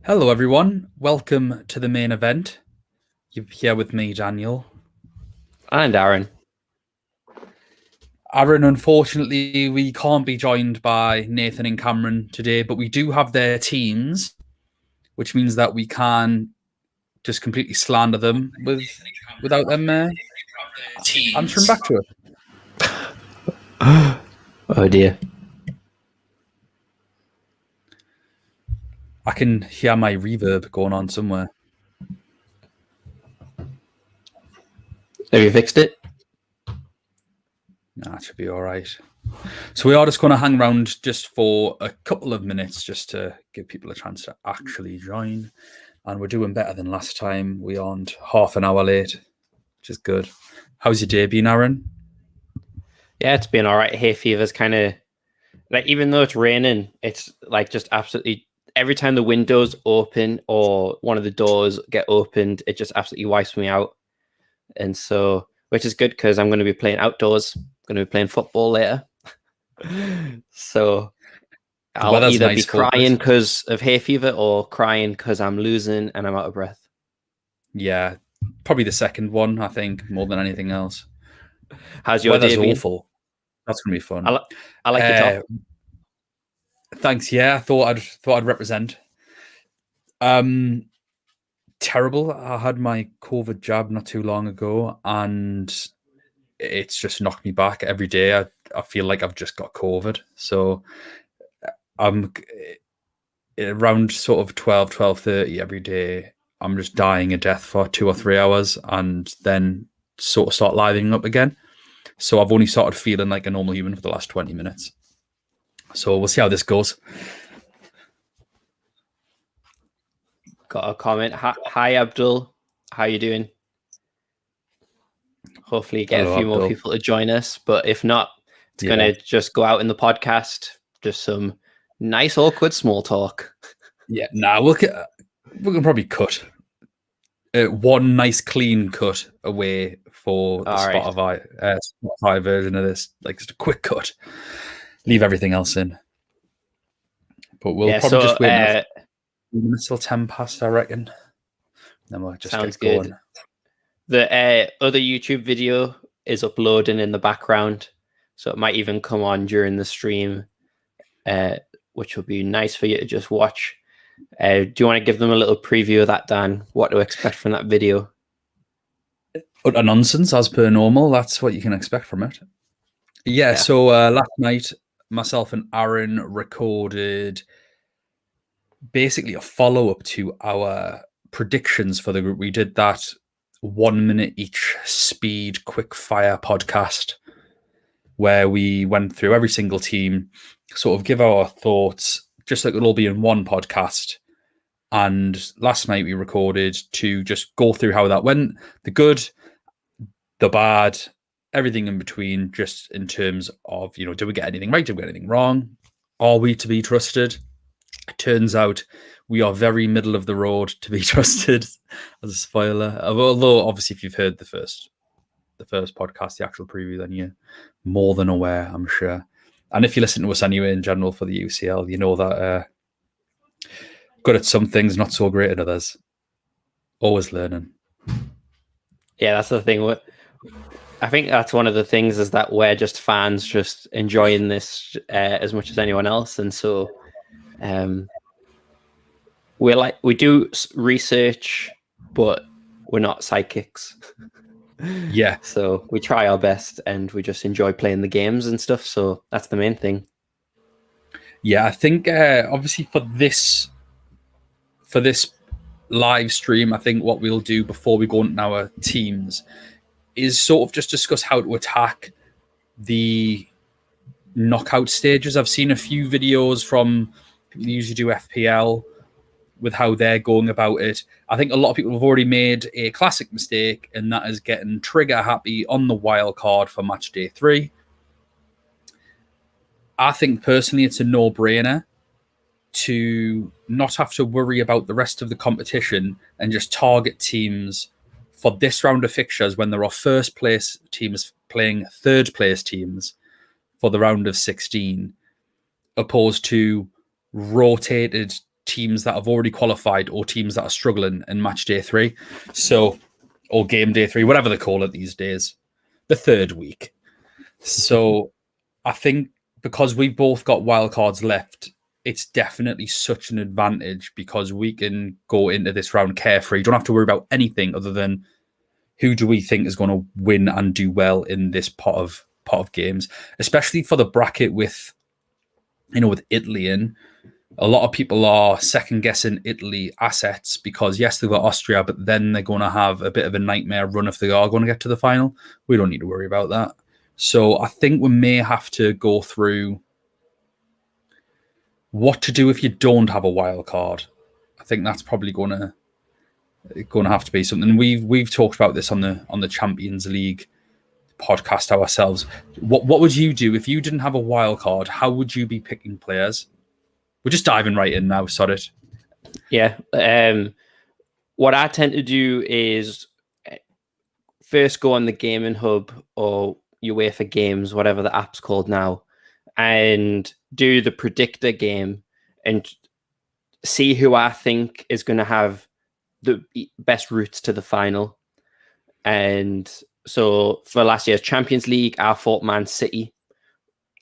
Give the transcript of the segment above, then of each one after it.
Hello, everyone. Welcome to the main event. You're here with me, Daniel. And Aaron. Aaron, unfortunately, we can't be joined by Nathan and Cameron today, but we do have their teams, which means that we can just completely slander them without them answering back to it. Oh dear. I can hear my reverb going on somewhere. Have you fixed it? Nah, it should be all right. So we are just going to hang around just for a couple of minutes just to give people a chance to actually join. And we're doing better than last time. We aren't half an hour late, which is good. How's your day been, Aaron? Yeah, it's been all right. Hay fever's kind of like, even though it's raining, it's like just absolutely every time the windows open or one of the doors get opened, it just absolutely wipes me out. And so, which is good because I'm going to be playing outdoors. I'm going to be playing football later. So I'll either be crying because of hay fever or crying because I'm losing and I'm out of breath. Yeah, probably the second one, I think, more than anything else. How's your day been? Awful. That's gonna be fun. I like your top. Thanks. Yeah, I thought I'd represent. Terrible. I had my COVID jab not too long ago, and it's just knocked me back every day. I feel like I've just got COVID. So I'm around sort of 12:30 every day. I'm just dying a death for 2 or 3 hours and then sort of start livening up again. So I've only started feeling like a normal human for the last 20 minutes. So we'll see how this goes. Got a comment. Hi, Abdul. How you doing? Hopefully get a few more people to join us. But if not, it's going to just go out in the podcast. Just some nice, awkward small talk. Yeah, we can probably cut one nice clean cut away for the Spotify version of this, like just a quick cut. Leave everything else in. But we'll probably just wait until 10 past, I reckon. Then we'll just get going. Good. The other YouTube video is uploading in the background, so it might even come on during the stream, which will be nice for you to just watch. Do you want to give them a little preview of that, Dan? What to expect from that video? Utter nonsense, as per normal. That's what you can expect from it. Yeah. So last night, myself and Aaron recorded basically a follow-up to our predictions for the group. We did that 1 minute each speed quick fire podcast where we went through every single team, sort of give our thoughts, just like it'll all be in one podcast. And last night we recorded to just go through how that went, the good, the bad, everything in between, just in terms of, did we get anything right? Did we get anything wrong? Are we to be trusted? It turns out we are very middle of the road to be trusted, as a spoiler. Although, obviously, if you've heard the first podcast, the actual preview, then you're more than aware, I'm sure. And if you listen to us anyway in general for the UCL, you know that good at some things, not so great at others. Always learning. Yeah, that's the thing. I think that's one of the things is that we're just fans, just enjoying this as much as anyone else, and so we do research, but we're not psychics. Yeah. So we try our best, and we just enjoy playing the games and stuff. So that's the main thing. Yeah, I think obviously for this live stream, I think what we'll do before we go into our teams is sort of just discuss how to attack the knockout stages. I've seen a few videos from people who usually do FPL with how they're going about it. I think a lot of people have already made a classic mistake, and that is getting trigger happy on the wild card for match day 3. I think personally it's a no-brainer to not have to worry about the rest of the competition and just target teams for this round of fixtures when there are first place teams playing third place teams for the round of 16, opposed to rotated teams that have already qualified or teams that are struggling in match day 3. So, or game day 3, whatever they call it these days, the third week. So I think because we've both got wildcards left, it's definitely such an advantage because we can go into this round carefree. You don't have to worry about anything other than who do we think is going to win and do well in this pot of games, especially for the bracket with Italy in. A lot of people are second guessing Italy assets because yes, they've got Austria, but then they're going to have a bit of a nightmare run if they are going to get to the final. We don't need to worry about that. So I think we may have to go through what to do if you don't have a wild card. I think that's probably going to have to be something. We've talked about this on the Champions League podcast ourselves. What would you do if you didn't have a wild card? How would you be picking players? We're just diving right in now. Sorry. Yeah. What I tend to do is first go on the gaming hub or UEFA Games, whatever the app's called now, and do the predictor game and see who I think is going to have the best routes to the final. And so for last year's Champions League, I thought Man City.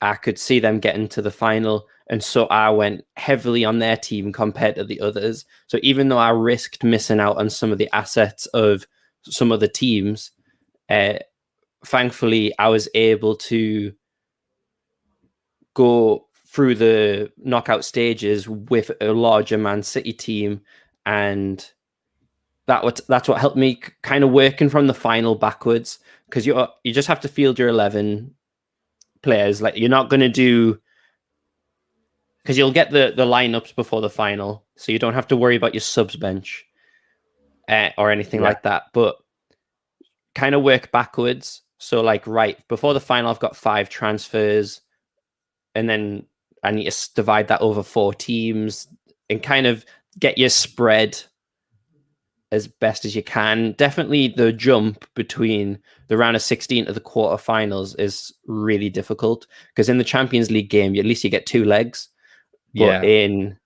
I could see them getting to the final. And so I went heavily on their team compared to the others. So even though I risked missing out on some of the assets of some of the teams, thankfully I was able to go through the knockout stages with a larger Man City team. And that's what helped me kind of working from the final backwards, because you just have to field your 11 players. Like, you're not going to do, because you'll get the lineups before the final, so you don't have to worry about your subs bench or anything like that, but kind of work backwards. So like, right before the final, I've got 5 transfers, and then I need to divide that over 4 teams and kind of get your spread as best as you can. Definitely the jump between the round of 16 to the quarterfinals is really difficult, because in the Champions League game, at least you get 2 legs. But in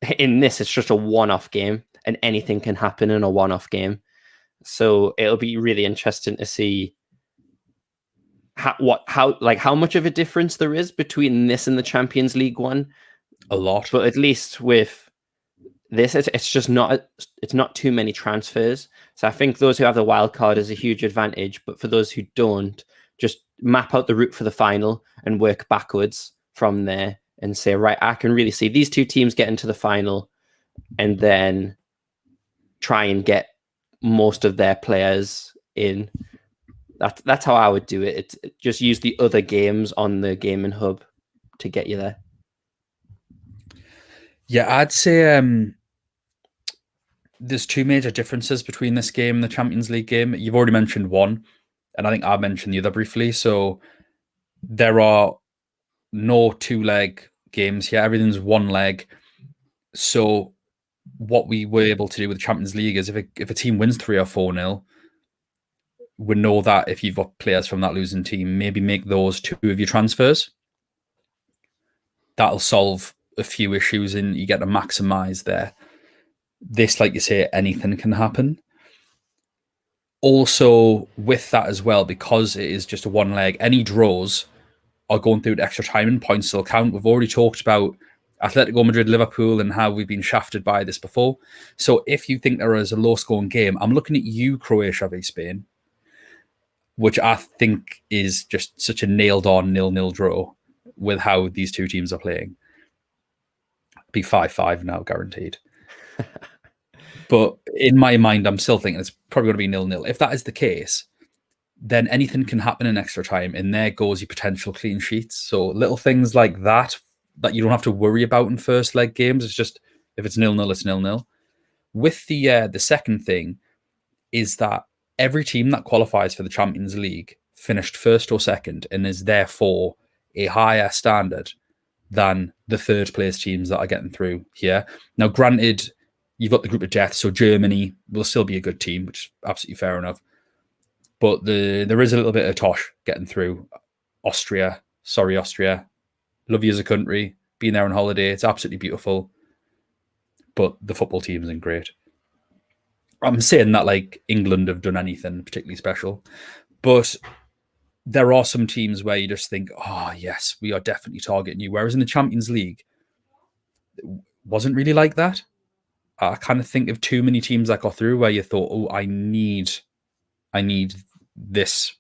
this, it's just a one-off game, and anything can happen in a one-off game. So it'll be really interesting to see how much of a difference there is between this and the Champions League one. A lot. But at least with this, it's not too many transfers. So I think those who have the wild card is a huge advantage. But for those who don't, just map out the route for the final and work backwards from there and say, right, I can really see these 2 teams getting to the final, and then try and get most of their players in. That's how I would do it. It's just use the other games on the gaming hub to get you there. Yeah, I'd say there's 2 major differences between this game and the Champions League game. You've already mentioned one, and I think I mentioned the other briefly. So there are no 2-leg games here. Everything's 1 leg. So what we were able to do with the Champions League is if a team wins 3 or 4-0, we know that if you've got players from that losing team, maybe make those 2 of your transfers. That'll solve a few issues, and you get to maximize there. This, like you say, anything can happen. Also, with that as well, because it is just a 1 leg, any draws are going through to extra time and points still count. We've already talked about Atletico Madrid, Liverpool, and how we've been shafted by this before. So if you think there is a low-scoring game, I'm looking at you, Croatia v Spain, which I think is just such a nailed-on 0-0 draw with how these 2 teams are playing. Be 5-5 now, guaranteed. But in my mind, I'm still thinking it's probably going to be 0-0. If that is the case, then anything can happen in extra time, and there goes your potential clean sheets. So little things like that you don't have to worry about in first leg games. It's just, if it's 0-0, it's 0-0. With the second thing is that every team that qualifies for the Champions League finished first or second and is therefore a higher standard than the third place teams that are getting through here. Now, granted, you've got the group of death, so Germany will still be a good team, which is absolutely fair enough. But there is a little bit of tosh getting through. Austria. Love you as a country. Being there on holiday, it's absolutely beautiful. but the football team isn't great. I'm saying that like England have done anything particularly special, but there are some teams where you just think, oh, yes, we are definitely targeting you. Whereas in the Champions League, it wasn't really like that. I kind of think of too many teams that got through where you thought, oh, I need this.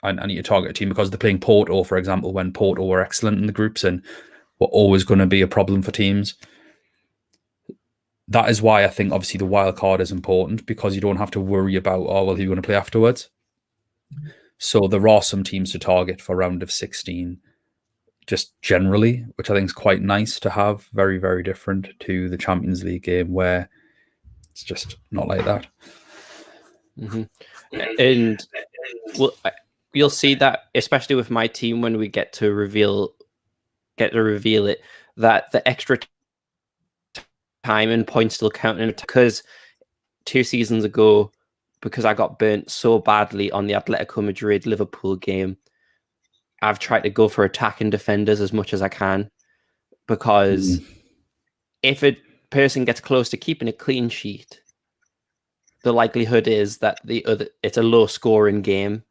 I need to target a team because they're playing Porto, for example, when Porto were excellent in the groups and were always going to be a problem for teams. That is why I think obviously the wild card is important, because you don't have to worry about, oh, well, who are you going to play afterwards? So there are some teams to target for round of 16, just generally, which I think is quite nice to have. Very, very different to the Champions League game where it's just not like that. Mm-hmm. And you'll see that, especially with my team, when we get to reveal it, that the extra time and points still counting, because 2 seasons ago, because I got burnt so badly on the Atletico Madrid Liverpool game, I've tried to go for attacking defenders as much as I can, because if a person gets close to keeping a clean sheet, the likelihood is that it's a low scoring game,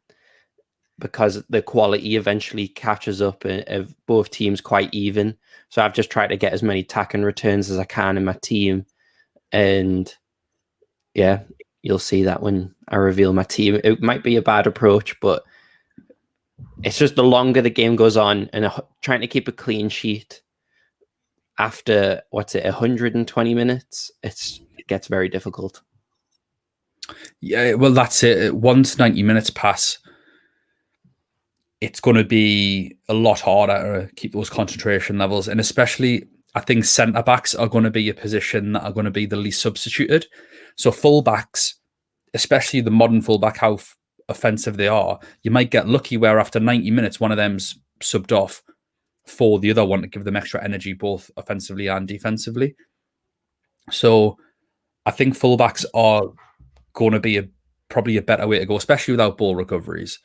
because the quality eventually catches up of both teams quite even. So I've just tried to get as many attacking returns as I can in my team. And yeah, you'll see that when I reveal my team. It might be a bad approach, but it's just the longer the game goes on and trying to keep a clean sheet after, 120 minutes, it gets very difficult. Yeah, well, that's it. Once 90 minutes pass, it's going to be a lot harder to keep those concentration levels. And especially, I think centre-backs are going to be a position that are going to be the least substituted. So full-backs, especially the modern full-back, how offensive they are, you might get lucky where after 90 minutes, one of them's subbed off for the other one to give them extra energy, both offensively and defensively. So I think full-backs are going to be probably a better way to go, especially without ball recoveries.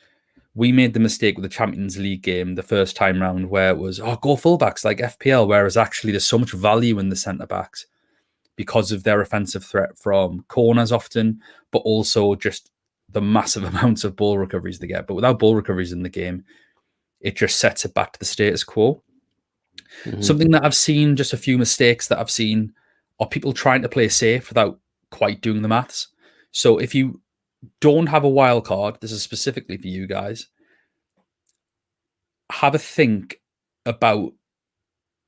We made the mistake with the Champions League game the first time round where it was, go fullbacks like FPL, whereas actually there's so much value in the centre-backs because of their offensive threat from corners often, but also just the massive amounts of ball recoveries they get. But without ball recoveries in the game, it just sets it back to the status quo. Mm-hmm. Something that I've seen, just a few mistakes that I've seen, are people trying to play safe without quite doing the maths. So if you don't have a wild card, this is specifically for you guys, have a think about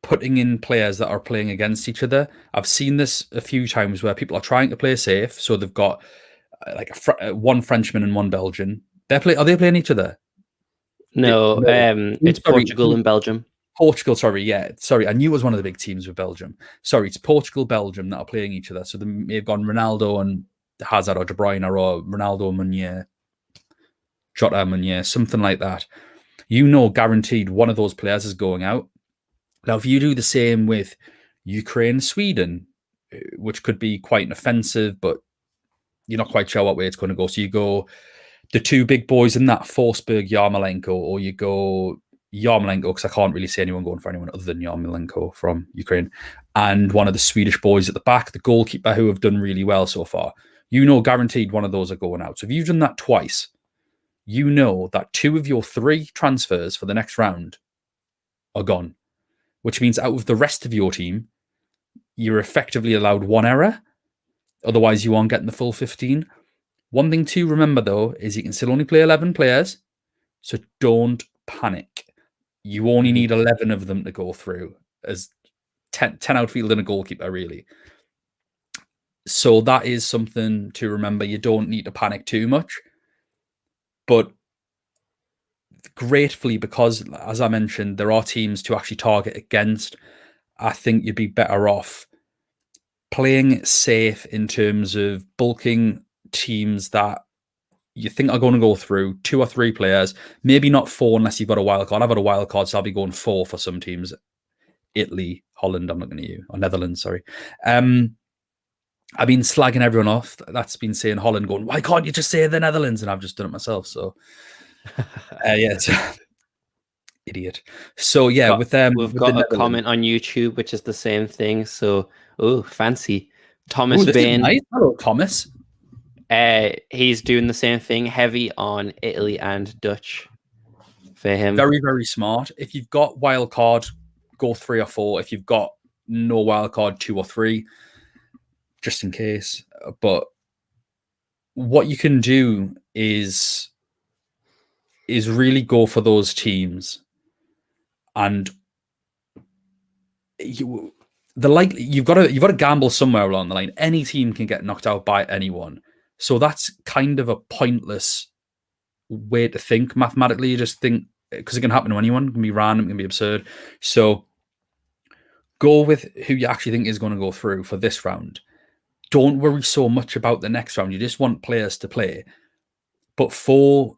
putting in players that are playing against each other. I've seen this a few times where people are trying to play safe, so they've got like one Frenchman and one Belgian. Are they playing each other? No, it's Portugal and Belgium. Portugal, sorry, I knew it was one of the big teams with Belgium. Sorry, it's Portugal, Belgium that are playing each other. So they may have gone Ronaldo and Hazard or De Bruyne, or Ronaldo, Meunier, Jota, Meunier, something like that. Guaranteed one of those players is going out. Now, if you do the same with Ukraine, Sweden, which could be quite an offensive, but you're not quite sure what way it's going to go. So you go the two big boys in that, Forsberg, Yarmolenko, or you go Yarmolenko, because I can't really see anyone going for anyone other than Yarmolenko from Ukraine, and one of the Swedish boys at the back, the goalkeeper, who have done really well so far. Guaranteed one of those are going out. So if you've done that twice, you know that 2 of your 3 transfers for the next round are gone, which means out of the rest of your team, you're effectively allowed 1 error. Otherwise, you aren't getting the full 15. One thing to remember, though, is you can still only play 11 players, so don't panic. You only need 11 of them to go through, as 10 outfield and a goalkeeper, really. So that is something to remember. You don't need to panic too much. But gratefully, because, as I mentioned, there are teams to actually target against, I think you'd be better off playing safe in terms of bulking teams that you think are going to go through, 2 or 3 players, maybe not 4 unless you've got a wild card. I've got a wild card, so I'll be going 4 for some teams. Italy, Holland, I'm looking at you, or Netherlands, sorry. I've been slagging everyone off that's been saying Holland, going, why can't you just say the Netherlands? And I've just done it myself. So, Idiot. So yeah, with them, we've with got the a comment on YouTube, which is the same thing. So, fancy. Thomas this Bain. is nice. Hello, Thomas. He's doing the same thing, heavy on Italy and Dutch for him. Very, very smart. If you've got wild card, go 3 or 4. If you've got no wild card, 2 or 3, just in case. But what you can do is really go for those teams, and you've got to gamble somewhere along the line. Any team can get knocked out by anyone, so that's kind of a pointless way to think mathematically. You just think, because it can happen to anyone. It can be random, it can be absurd. So go with who you actually think is going to go through for this round. Don't worry so much about the next round. You just want players to play. But for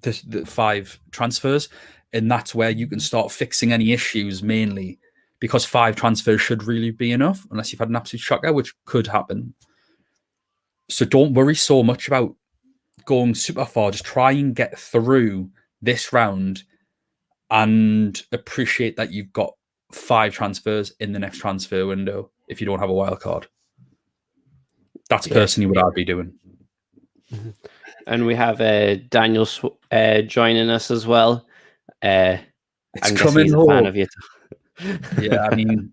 the 5 transfers, and that's where you can start fixing any issues, mainly because 5 transfers should really be enough, unless you've had an absolute shocker, which could happen. So don't worry so much about going super far. Just try and get through this round and appreciate that you've got 5 transfers in the next transfer window if you don't have a wild card. That's personally what I'd be doing. And we have Daniel joining us as well. It's coming he's home. A fan of you. Yeah, I mean,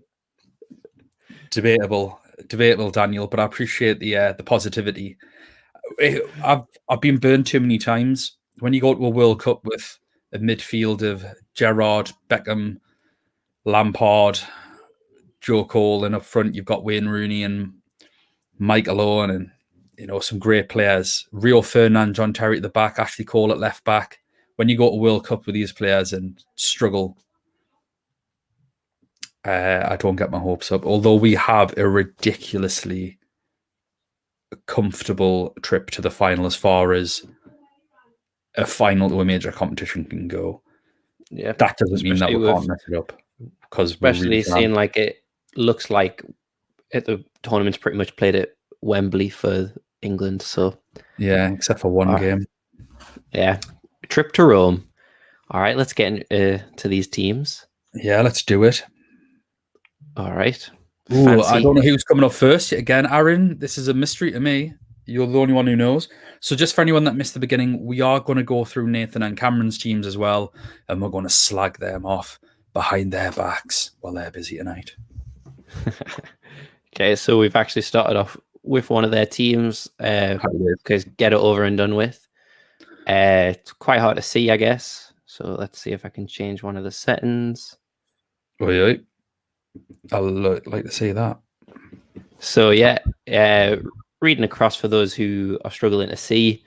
debatable, Daniel, but I appreciate the positivity. I've been burned too many times. When you go to a World Cup with a midfield of Gerrard, Beckham, Lampard, Joe Cole, and up front you've got Wayne Rooney and Michael Owen, and some great players. Rio Ferdinand, John Terry at the back, Ashley Cole at left back. When you go to World Cup with these players and struggle, I don't get my hopes up. Although we have a ridiculously comfortable trip to the final as far as a final to a major competition can go. Yeah, that doesn't mean that we can't mess it up. Because especially really seeing like it looks like the tournament's pretty much played at Wembley for England. So yeah, except for one game. Yeah, trip to Rome. All right, let's get to these teams. Yeah, let's do it. All right. Ooh, I don't know who's coming up first. Again, Aaron, this is a mystery to me. You're the only one who knows. So just for anyone that missed the beginning, we are going to go through Nathan and Cameron's teams as well, and we're going to slag them off behind their backs while they're busy tonight. Okay, so we've actually started off with one of their teams, because get it over and done with. It's quite hard to see, I guess. So let's see if I can change one of the settings. Oh, yeah. I'll like to see that. So yeah, reading across for those who are struggling to see: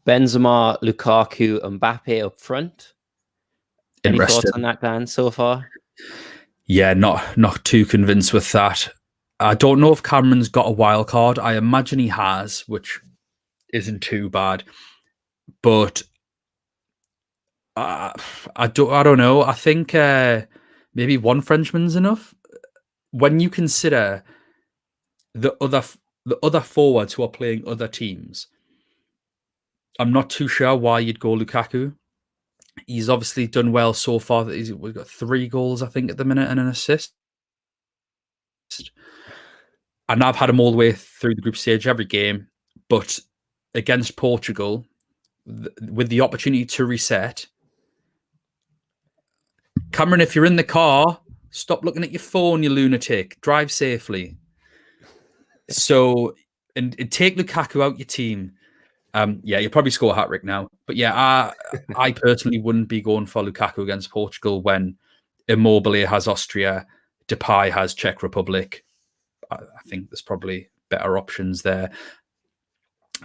Benzema, Lukaku, Mbappe up front. Any thoughts on that, Dan, so far? Yeah, not too convinced with that. I don't know if Cameron's got a wild card. I imagine he has, which isn't too bad. But I don't know. I think maybe one Frenchman's enough. When you consider the other forwards who are playing other teams, I'm not too sure why you'd go Lukaku. He's obviously done well so far. We've got 3 goals, I think, at the minute, and an assist. And I've had him all the way through the group stage every game. But against Portugal, with the opportunity to reset, Cameron, if you're in the car, stop looking at your phone, you lunatic. Drive safely. So, and take Lukaku out your team. Yeah, you'll probably score a hat-trick now. But yeah, I personally wouldn't be going for Lukaku against Portugal when Immobile has Austria, Depay has Czech Republic. I think there's probably better options there.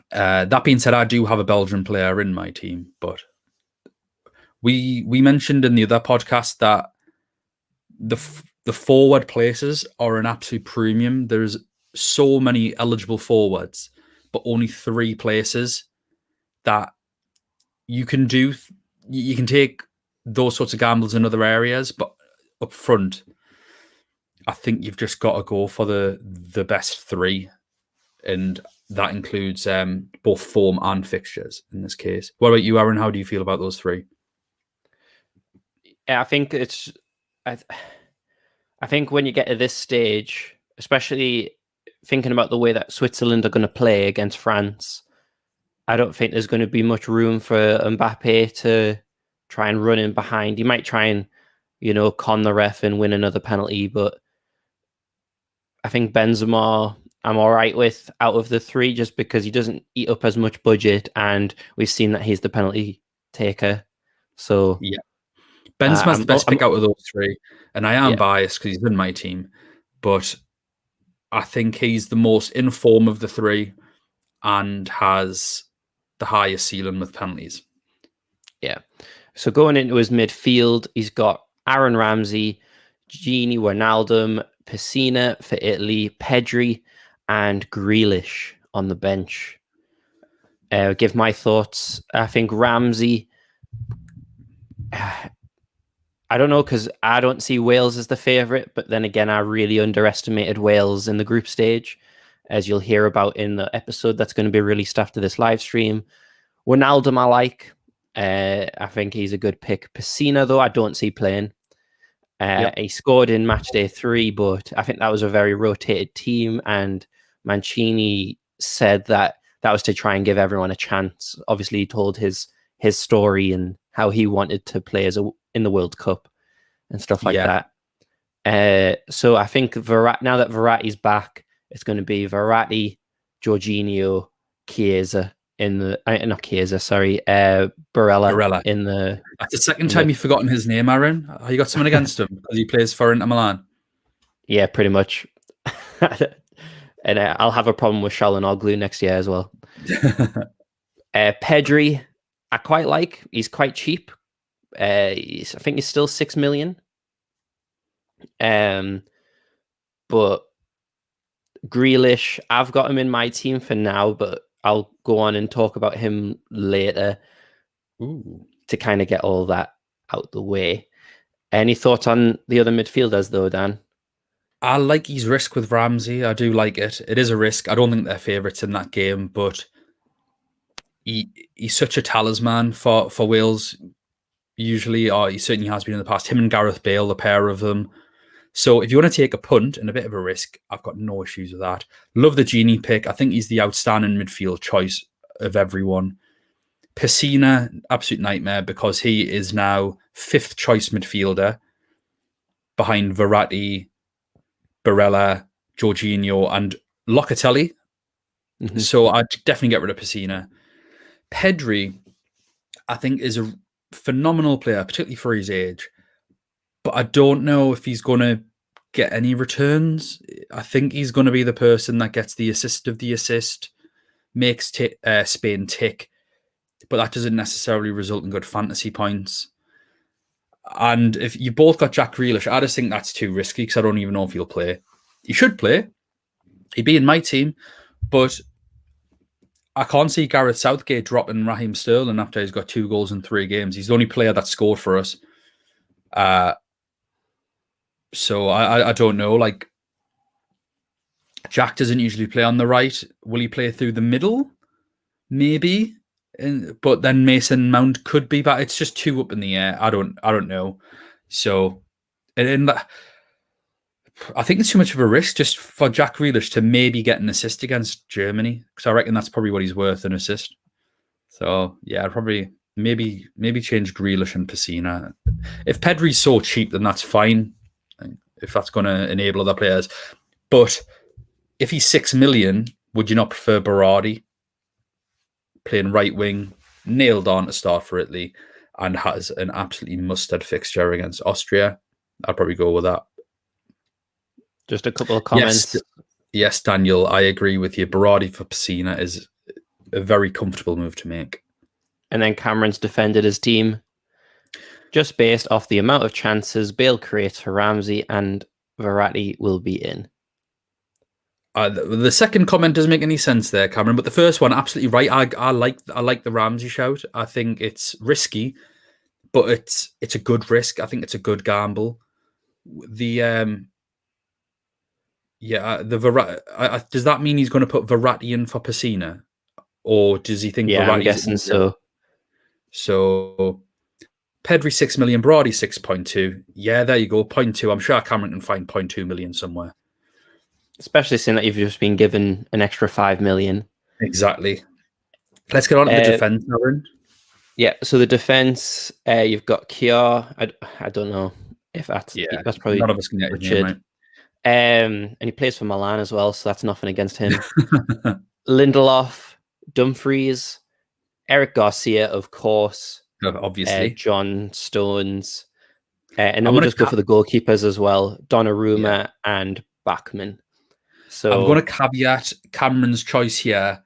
That being said, I do have a Belgian player in my team, but we mentioned in the other podcast that the forward places are an absolute premium. There's so many eligible forwards, but only 3 places that you can do. You can take those sorts of gambles in other areas, but up front, I think you've just got to go for the best 3. And that includes both form and fixtures in this case. What about you, Aaron? How do you feel about those three? Yeah, I think I think when you get to this stage, especially thinking about the way that Switzerland are going to play against France, I don't think there's going to be much room for Mbappe to try and run in behind. He might try and, con the ref and win another penalty, but I think Benzema I'm all right with out of the three, just because he doesn't eat up as much budget, and we've seen that he's the penalty taker. So yeah, Benzema's the best pick out of those three, and I am Yeah. biased because he's in my team, but I think he's the most in form of the three and has the highest ceiling with penalties. Yeah. So going into his midfield, he's got Aaron Ramsey, Gini Wijnaldum, Pessina for Italy, Pedri, and Grealish on the bench. Give my thoughts. I think Ramsey, I don't know, because I don't see Wales as the favourite, but then again, I really underestimated Wales in the group stage, as you'll hear about in the episode that's going to be released after this live stream. Wijnaldum I like. I think he's a good pick. Pessina, though, I don't see playing. He scored in match day 3, but I think that was a very rotated team, and Mancini said that was to try and give everyone a chance. Obviously, he told his story and how he wanted to play in the World Cup and stuff like that. So I think now that Verratti's back, it's going to be Verratti, Jorginho, Chiesa in the not Chiesa, sorry, Barella in the. That's the second time you've forgotten his name, Aaron. Have you got something against him because he plays for Inter Milan? Yeah, pretty much. And I'll have a problem with Çalhanoğlu next year as well. Pedri, I quite like. He's quite cheap. I think he's still 6 million. But Grealish, I've got him in my team for now, but I'll go on and talk about him later. Ooh. To kind of get all that out the way. Any thoughts on the other midfielders, though, Dan? I like his risk with Ramsey. I do like it. It is a risk. I don't think they're favourites in that game, but he's such a talisman for Wales, usually, or he certainly has been in the past. Him and Gareth Bale, the pair of them. So if you want to take a punt and a bit of a risk, I've got no issues with that. Love the Gini pick. I think he's the outstanding midfield choice of everyone. Pessina, absolute nightmare, because he is now 5th choice midfielder behind Verratti, Barella, Jorginho, and Locatelli. Mm-hmm. So I'd definitely get rid of Pessina. Pedri, I think, is a phenomenal player, particularly for his age. But I don't know if he's going to get any returns. I think he's going to be the person that gets the assist of the assist, makes Spain tick, but that doesn't necessarily result in good fantasy points. And if you both got Jack Grealish, I just think that's too risky because I don't even know if he'll play. He should play. He'd be in my team, but I can't see Gareth Southgate dropping Raheem Sterling after he's got 2 goals in 3 games. He's the only player that scored for us. So I don't know. Like, Jack doesn't usually play on the right. Will he play through the middle? Maybe. But then Mason Mount could be back. It's just too up in the air. I don't know. So, and I think it's too much of a risk just for Jack Grealish to maybe get an assist against Germany, because I reckon that's probably what he's worth, an assist. So yeah, I'd probably maybe change Grealish and Pessina. If Pedri's so cheap, then that's fine. If that's going to enable other players, but if he's 6 million, would you not prefer Berardi playing right wing, nailed on to start for Italy, and has an absolutely must-have fixture against Austria? I'd probably go with that. Just a couple of comments. Yes, Daniel, I agree with you. Berardi for Pessina is a very comfortable move to make. And then Cameron's defended his team. Just based off the amount of chances Bale creates for Ramsey, and Verratti will be in. The second comment doesn't make any sense there, Cameron, but the first one, absolutely right. I like the Ramsey shout. I think it's risky, but it's a good risk. I think it's a good gamble. Yeah, does that mean he's going to put Verratti in for Pessina, or does he think Yeah, I'm Verratti's guessing so. So Pedri 6 million, Brody 6.2. Yeah, there you go, 0.2. I'm sure Cameron can find 0.2 million somewhere. Especially seeing that you've just been given an extra 5 million. Exactly. Let's get on to the defense, Aaron. Yeah, so the defense, you've got Kiar. I don't know if that's probably none of us can get his Richard. name right. And he plays for Milan as well, so that's nothing against him. Lindelof, Dumfries, Eric Garcia, of course. Obviously. John Stones. And then we'll just go for the goalkeepers as well. Donnarumma and Bachmann. So I'm going to caveat Cameron's choice here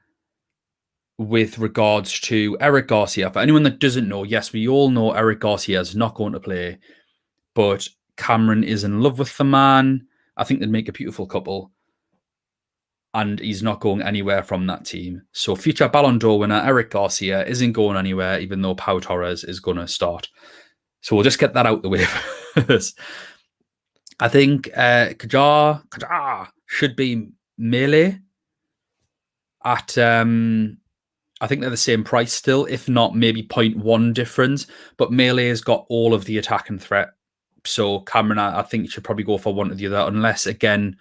with regards to Eric Garcia. For anyone that doesn't know, yes, we all know Eric Garcia is not going to play, but Cameron is in love with the man. I think they'd make a beautiful couple. And he's not going anywhere from that team. So future Ballon d'Or winner Eric Garcia isn't going anywhere, even though Pau Torres is going to start. So we'll just get that out the way first. I think Kajar should be Melee at... I think they're the same price still, if not maybe 0.1 difference. But Melee has got all of the attack and threat. So Cameron, I think you should probably go for one or the other, unless, again,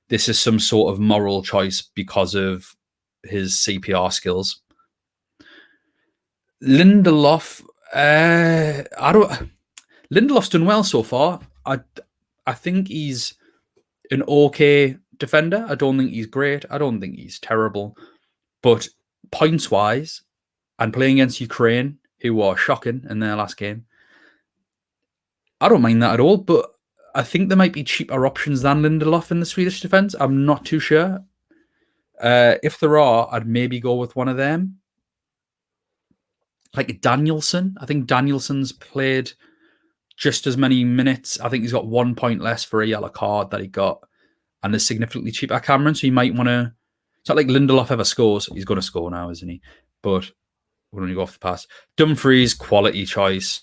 this is some sort of moral choice because of his CPR skills. Lindelof, Lindelof's done well so far. I think he's an okay defender. I don't think he's great. I don't think he's terrible. But points-wise, and playing against Ukraine, who were shocking in their last game, I don't mind that at all. But I think there might be cheaper options than Lindelof in the Swedish defence. I'm not too sure. If there are, I'd maybe go with one of them. Like Danielson. I think Danielson's played just as many minutes. I think he's got 1 point less for a yellow card that he got. And is significantly cheaper Cameron. So you might want to... It's not like Lindelof ever scores. He's going to score now, isn't he? But we're going to go off the pass. Dumfries, quality choice.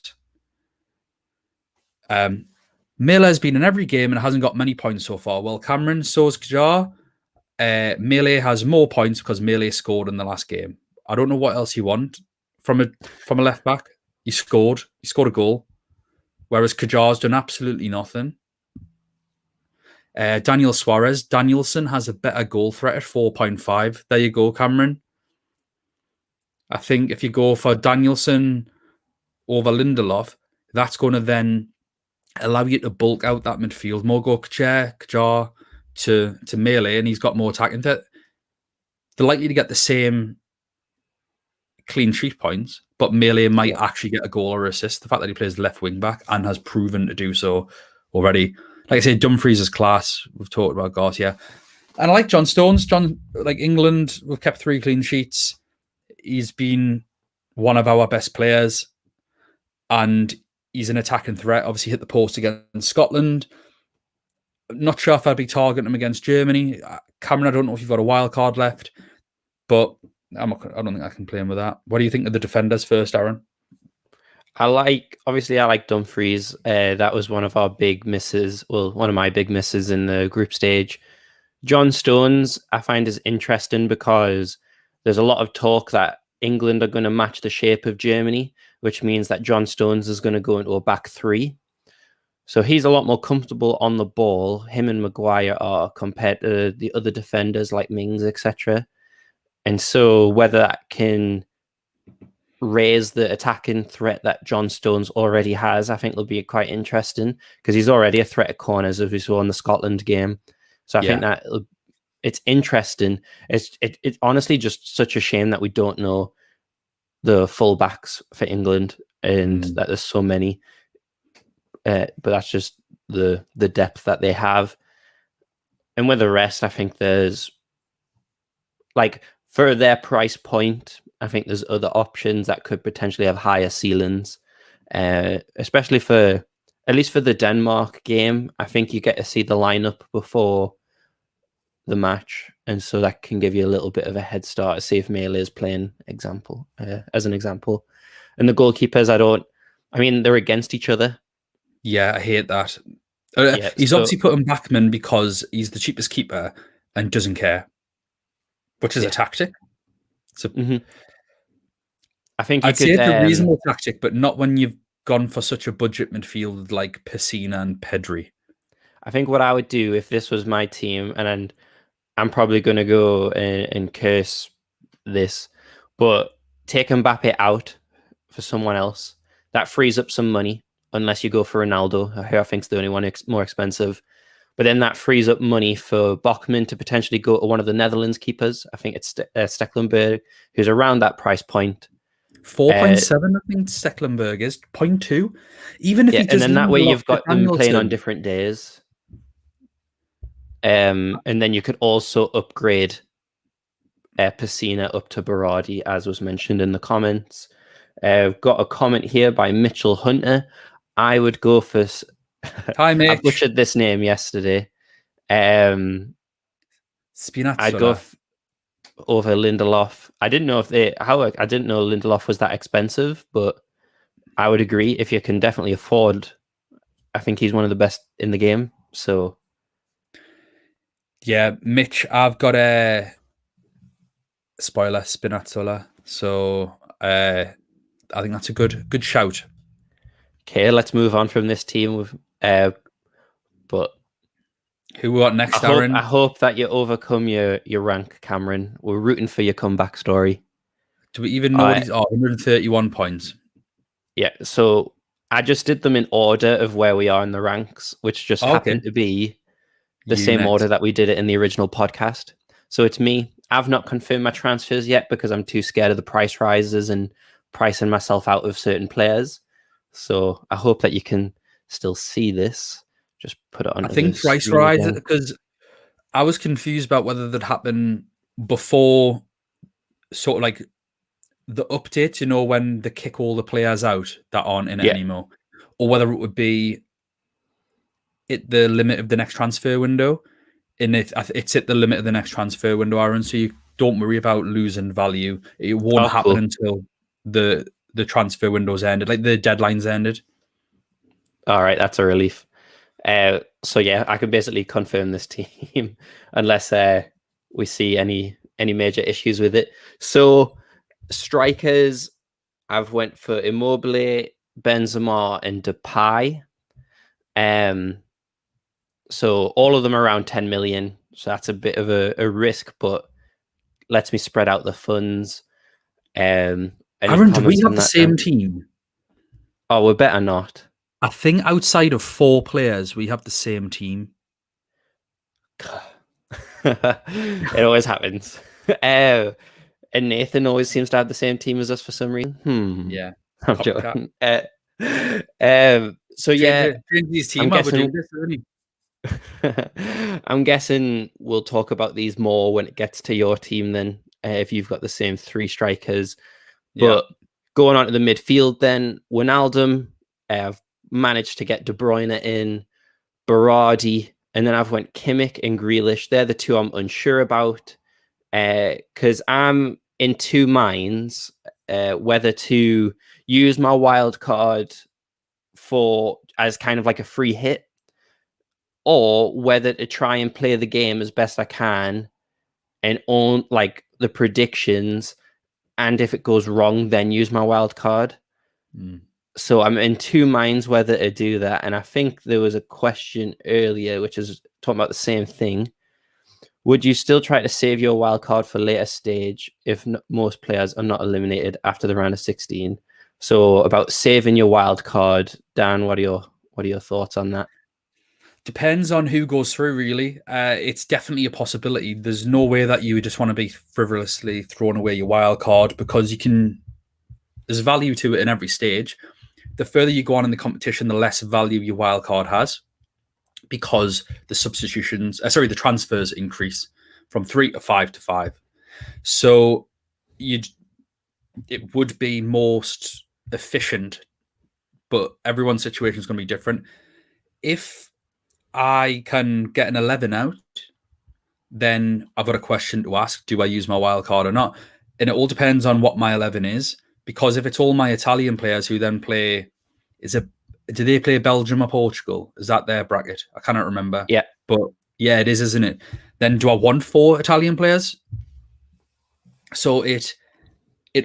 Mele's been in every game and hasn't got many points so far. Well, Cameron, so's Kajar. Mele has more points because Mele scored in the last game. I don't know what else you want from a left back. He scored a goal, whereas Kajar's done absolutely nothing. Daniel Suarez, Danielson has a better goal threat at 4.5. There you go, Cameron. I think if you go for Danielson over Lindelof, that's going to then allow you to bulk out that midfield more. Go Kajar to Mele, and he's got more attacking. They're likely to get the same clean sheet points, but Mele might actually get a goal or assist. The fact that he plays left wing back and has proven to do so already. Like I say, Dumfries is class. We've talked about Garcia. And I like John Stones. Like England, we've kept 3 clean sheets. He's been one of our best players. And he's an attacking threat. Obviously hit the post against Scotland. Not sure if I'd be targeting him against Germany. Cameron, I don't know if you've got a wild card left. But I don't think I can play him with that. What do you think of the defenders first, Aaron? I like Dumfries. That was one of our big misses. Well, one of my big misses in the group stage. John Stones, I find is interesting because there's a lot of talk that England are going to match the shape of Germany, which means that John Stones is going to go into a back 3. So he's a lot more comfortable on the ball. Him and Maguire are compared to the other defenders like Mings, etc. And so whether that can raise the attacking threat that John Stones already has, I think will be quite interesting because he's already a threat at corners, as we saw in the Scotland game. So I think that it's interesting. It's honestly just such a shame that we don't know the full-backs for England and that there's so many. But that's just the depth that they have. And with the rest, I think there's like for their price point, I think there's other options that could potentially have higher ceilings, especially at least for the Denmark game. I think you get to see the lineup before the match, and so that can give you a little bit of a head start to see if Mele is playing as an example. And the goalkeepers, they're against each other. Yeah, I hate that. Yeah, He's so obviously put him backman because he's the cheapest keeper and doesn't care, which is a tactic. So I think you I'd say could. it's a reasonable tactic, but not when you've gone for such a budget midfield like Pessina and Pedri. I think what I would do if this was my team, and I'm probably going to go and curse this, but take Mbappe out for someone else. That frees up some money, unless you go for Ronaldo, who I think is the only one more expensive. But then that frees up money for Bachmann to potentially go to one of the Netherlands keepers. I think it's Stecklenburg, who's around that price point. 4.7, I think Stecklenburg is 0.2. Even if he and just then that way leave it you've off to got them playing on Danielson. different days. And then you could also upgrade Pessina up to Berardi, as was mentioned in the comments. Got a comment here by Mitchell Hunter. I would go for. Hi, Mitch. I butchered this name yesterday. Spinazzola. I'd go over Lindelof. I didn't know I didn't know Lindelof was that expensive, but I would agree if you can definitely afford. I think he's one of the best in the game. So yeah, Mitch, I've got a spoiler Spinazzola. So I think that's a good shout. Okay, let's move on from this team. But who we got next, Aaron? I hope that you overcome your rank, Cameron. We're rooting for your comeback story. Do we even know what he's 131 points? Yeah, so I just did them in order of where we are in the ranks, which just happened to be the same order that we did it in the original podcast. So it's me. I've not confirmed my transfers yet because I'm too scared of the price rises and pricing myself out of certain players. So I hope that you can still see this. Just put it on. I think price rises because I was confused about whether that happened before sort of like the update, you know, when they kick all the players out that aren't in it anymore, or whether it would be at the limit of the next transfer window. And it's at the limit of the next transfer window, Aaron. So you don't worry about losing value. It won't happen until the transfer window's ended, like the deadline's ended. All right, that's a relief. So yeah, I can basically confirm this team unless we see any major issues with it. So strikers, I've went for Immobile, Benzema, and Depay. So all of them around 10 million. So that's a bit of a risk, but lets me spread out the funds. Aaron, do we have the same team? Oh, we better not. I think outside of 4 players, we have the same team. It always happens. And Nathan always seems to have the same team as us for some reason. Yeah. I'm joking. So yeah, I'm guessing we'll talk about these more when it gets to your team then, if you've got the same 3 strikers. But going on to the midfield then, Wijnaldum, I've managed to get De Bruyne in, Berardi, and then I've went Kimmich and Grealish. They're the 2 I'm unsure about, because I'm in 2 minds whether to use my wild card as kind of like a free hit, or whether to try and play the game as best I can and own like the predictions, and if it goes wrong, then use my wild card. So I'm in 2 minds whether to do that. And I think there was a question earlier which is talking about the same thing. Would you still try to save your wild card for later stage if most players are not eliminated after the round of 16? So about saving your wild card, Dan, what are your thoughts on that? Depends on who goes through, really. It's definitely a possibility. There's no way that you would just want to be frivolously throwing away your wild card, because there's value to it in every stage. The further you go on in the competition, the less value your wild card has, because the transfers increase from 3 to 5 to 5. So it would be most efficient, but everyone's situation is going to be different. If I can get an 11 out, then I've got a question to ask. Do I use my wild card or not? And it all depends on what my 11 is, because if it's all my Italian players who then play, is a Did they play Belgium or Portugal? Is that their bracket? I cannot remember. Yeah. But yeah, it is, isn't it? Then do I want 4 Italian players? So it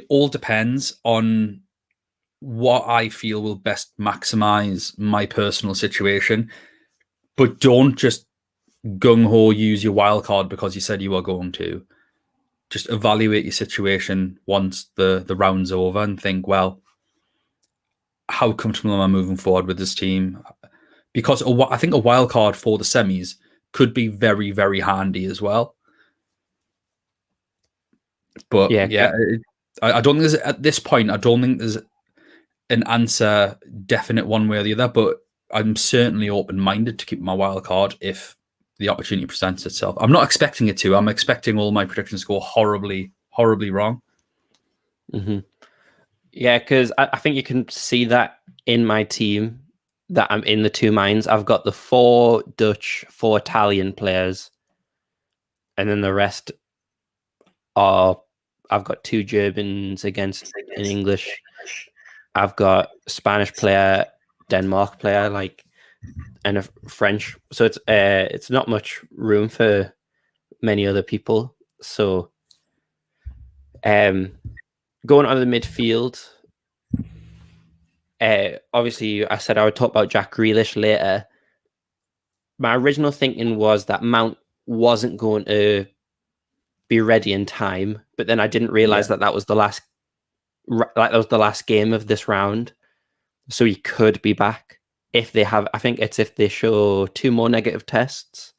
all depends on what I feel will best maximize my personal situation. But don't just gung ho use your wild card because you said you were going to. Just evaluate your situation once the round's over and think, well, how comfortable am I moving forward with this team? Because I think a wild card for the semis could be very, very handy as well. But yeah, I don't think there's, at this point, I don't think there's an answer definite one way or the other, but I'm certainly open-minded to keep my wild card if the opportunity presents itself. I'm not expecting it to. I'm expecting all my predictions to go horribly, horribly wrong. Mm-hmm. Yeah, because I think you can see that in my team that I'm in the 2 minds. I've got the 4 Dutch, 4 Italian players, and then the rest are I've got 2 Germans against an English. I've got Spanish player, Denmark player, and a French. So it's not much room for many other people. So going on the midfield, obviously I said I would talk about Jack Grealish later. My original thinking was that Mount wasn't going to be ready in time, but then I didn't realize that was the last game of this round, so he could be back if they have. I think it's if they show 2 more negative tests,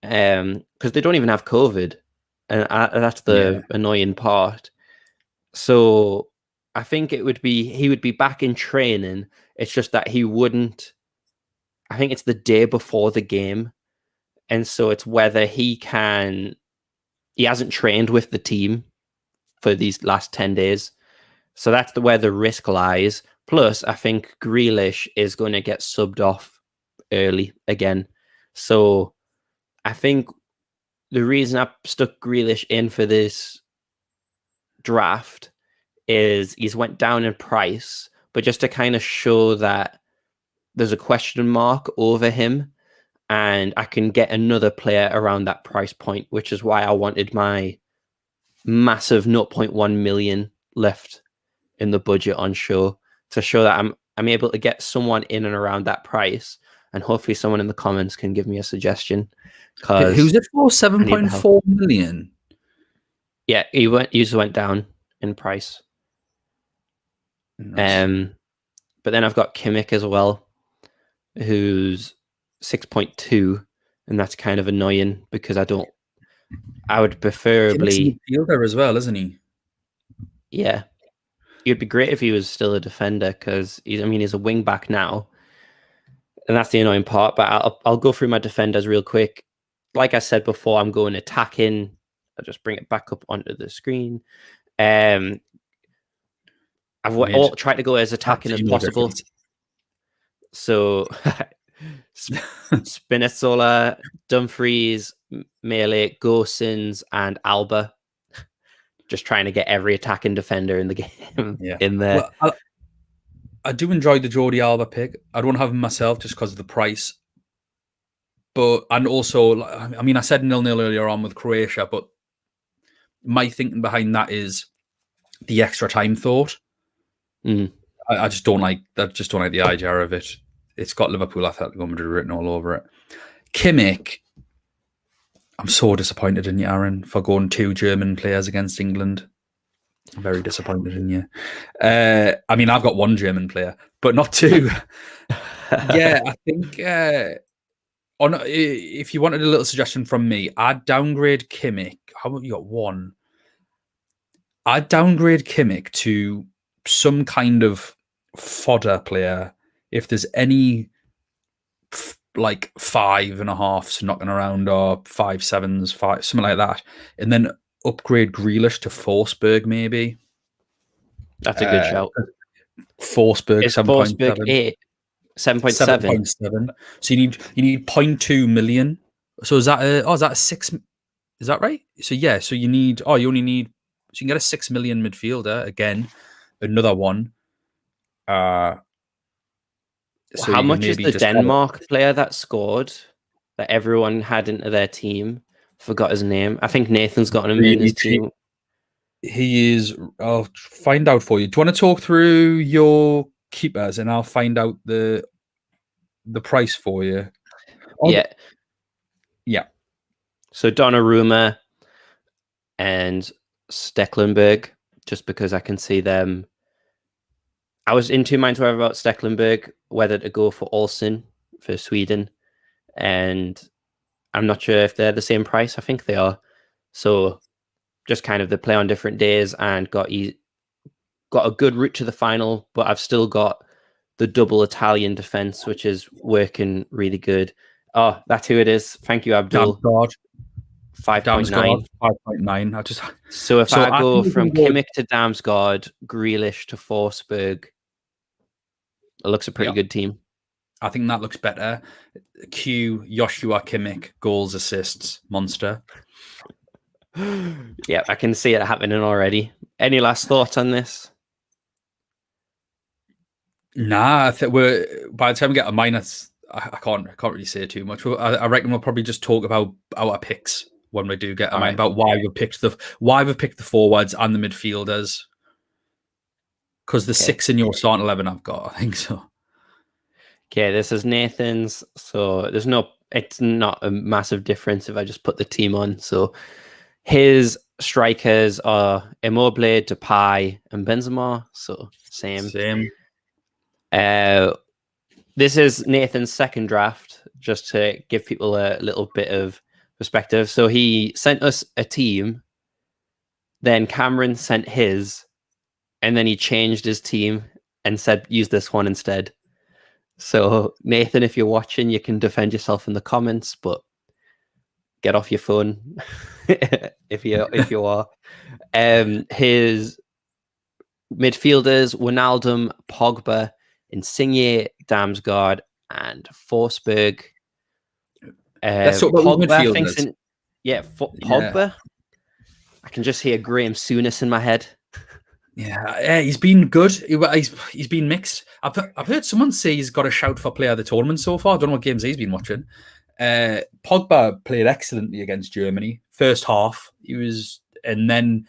because they don't even have COVID, and that's the annoying part. So I think he would be back in training. It's just that he wouldn't. I think it's the day before the game, and so it's whether he can. He hasn't trained with the team for these last 10 days. So that's where the risk lies. Plus, I think Grealish is going to get subbed off early again. So I think the reason I stuck Grealish in for this draft is he's went down in price, but just to kind of show that there's a question mark over him and I can get another player around that price point, which is why I wanted my massive 0.1 million left in the budget on show to show that I'm able to get someone in and around that price, and hopefully someone in the comments can give me a suggestion. Who's it for? 7.4 million. Yeah, he just went down in price. Nice. But then I've got Kimmich as well, who's 6.2, and that's kind of annoying because I would preferably midfielder as well, isn't he? Yeah. It'd be great if he was still a defender because he's a wing back now, and that's the annoying part. But I'll go through my defenders real quick. Like I said before, I'm going attacking. I'll just bring it back up onto the screen. I've tried to go as attacking as possible. So Spinazzola, Dumfries, Mele, Gosens, and Alba. Just trying to get every attacking defender in the game in there. Well, I do enjoy the Jordi Alba pick. I don't have him myself just because of the price. And also, I mean, I said 0-0 earlier on with Croatia, but my thinking behind that is the extra time thought. I just don't like that. Just don't like the idea of it. It's got Liverpool, Atletico Madrid written all over it. Kimmich, I'm so disappointed in you, Aaron, for going 2 German players against England. I'm very disappointed in you. I mean, I've got 1 German player, but not 2. Yeah, I think if you wanted a little suggestion from me, I'd downgrade Kimmich. How about you got 1? I'd downgrade Kimmich to some kind of fodder player. If there's any like 5.5s knocking around or 5.7s, something like that, and then upgrade Grealish to Forsberg, maybe. That's a good shout. Forsberg, 7.7. 7.7. So you need 0.2 million. So is that is that a 6? Is that right? So yeah. So you need. You only need. So you can get a 6 million midfielder again. Another one. So How you can much is maybe the just have Denmark player that scored that everyone had into their team? Forgot his name. I think Nathan's got him in his team. He is. I'll find out for you. Do you want to talk through your keepers, and I'll find out the price for you? Yeah. Yeah. So Donnarumma and Stecklenburg, just because I can see them. I was in two minds whether about Stecklenburg, whether to go for Olsen for Sweden, and I'm not sure if they're the same price. I think they are. So just kind of they play on different days and got a good route to the final, but I've still got the double Italian defense, which is working really good. Oh, that's who it is. Thank you, Abdul. Damsgaard. 5.9. 5.9. So if I go from think Kimmich to Damsgaard, Grealish to Forsberg, it looks a pretty good team. I think that looks better. Q Joshua Kimmich, goals, assists, monster. Yeah, I can see it happening already. Any last thoughts on this? Nah, I think we're by the time we get a minus, I can't really say too much. I reckon we'll probably just talk about our picks when we do get a minus, about why we've picked the forwards and the midfielders. Because the 6 in your starting 11 I've got, I think so. Okay, this is Nathan's, so it's not a massive difference if I just put the team on. So his strikers are Immobile, Depay, and Benzema. So same. This is Nathan's second draft, just to give people a little bit of perspective. So he sent us a team, then Cameron sent his, and then he changed his team and said, use this one instead. So Nathan, if you're watching, you can defend yourself in the comments, but get off your phone if you are. His midfielders: Wijnaldum, Pogba, Insigne, Damsgaard, and Forsberg. Let's talk about Pogba midfielders. Pogba. Yeah. I can just hear Graham Souness in my head. Yeah, he's been good. He's been mixed. I've heard someone say he's got a shout for player of the tournament so far. I don't know what games he's been watching. Pogba played excellently against Germany. First half, and then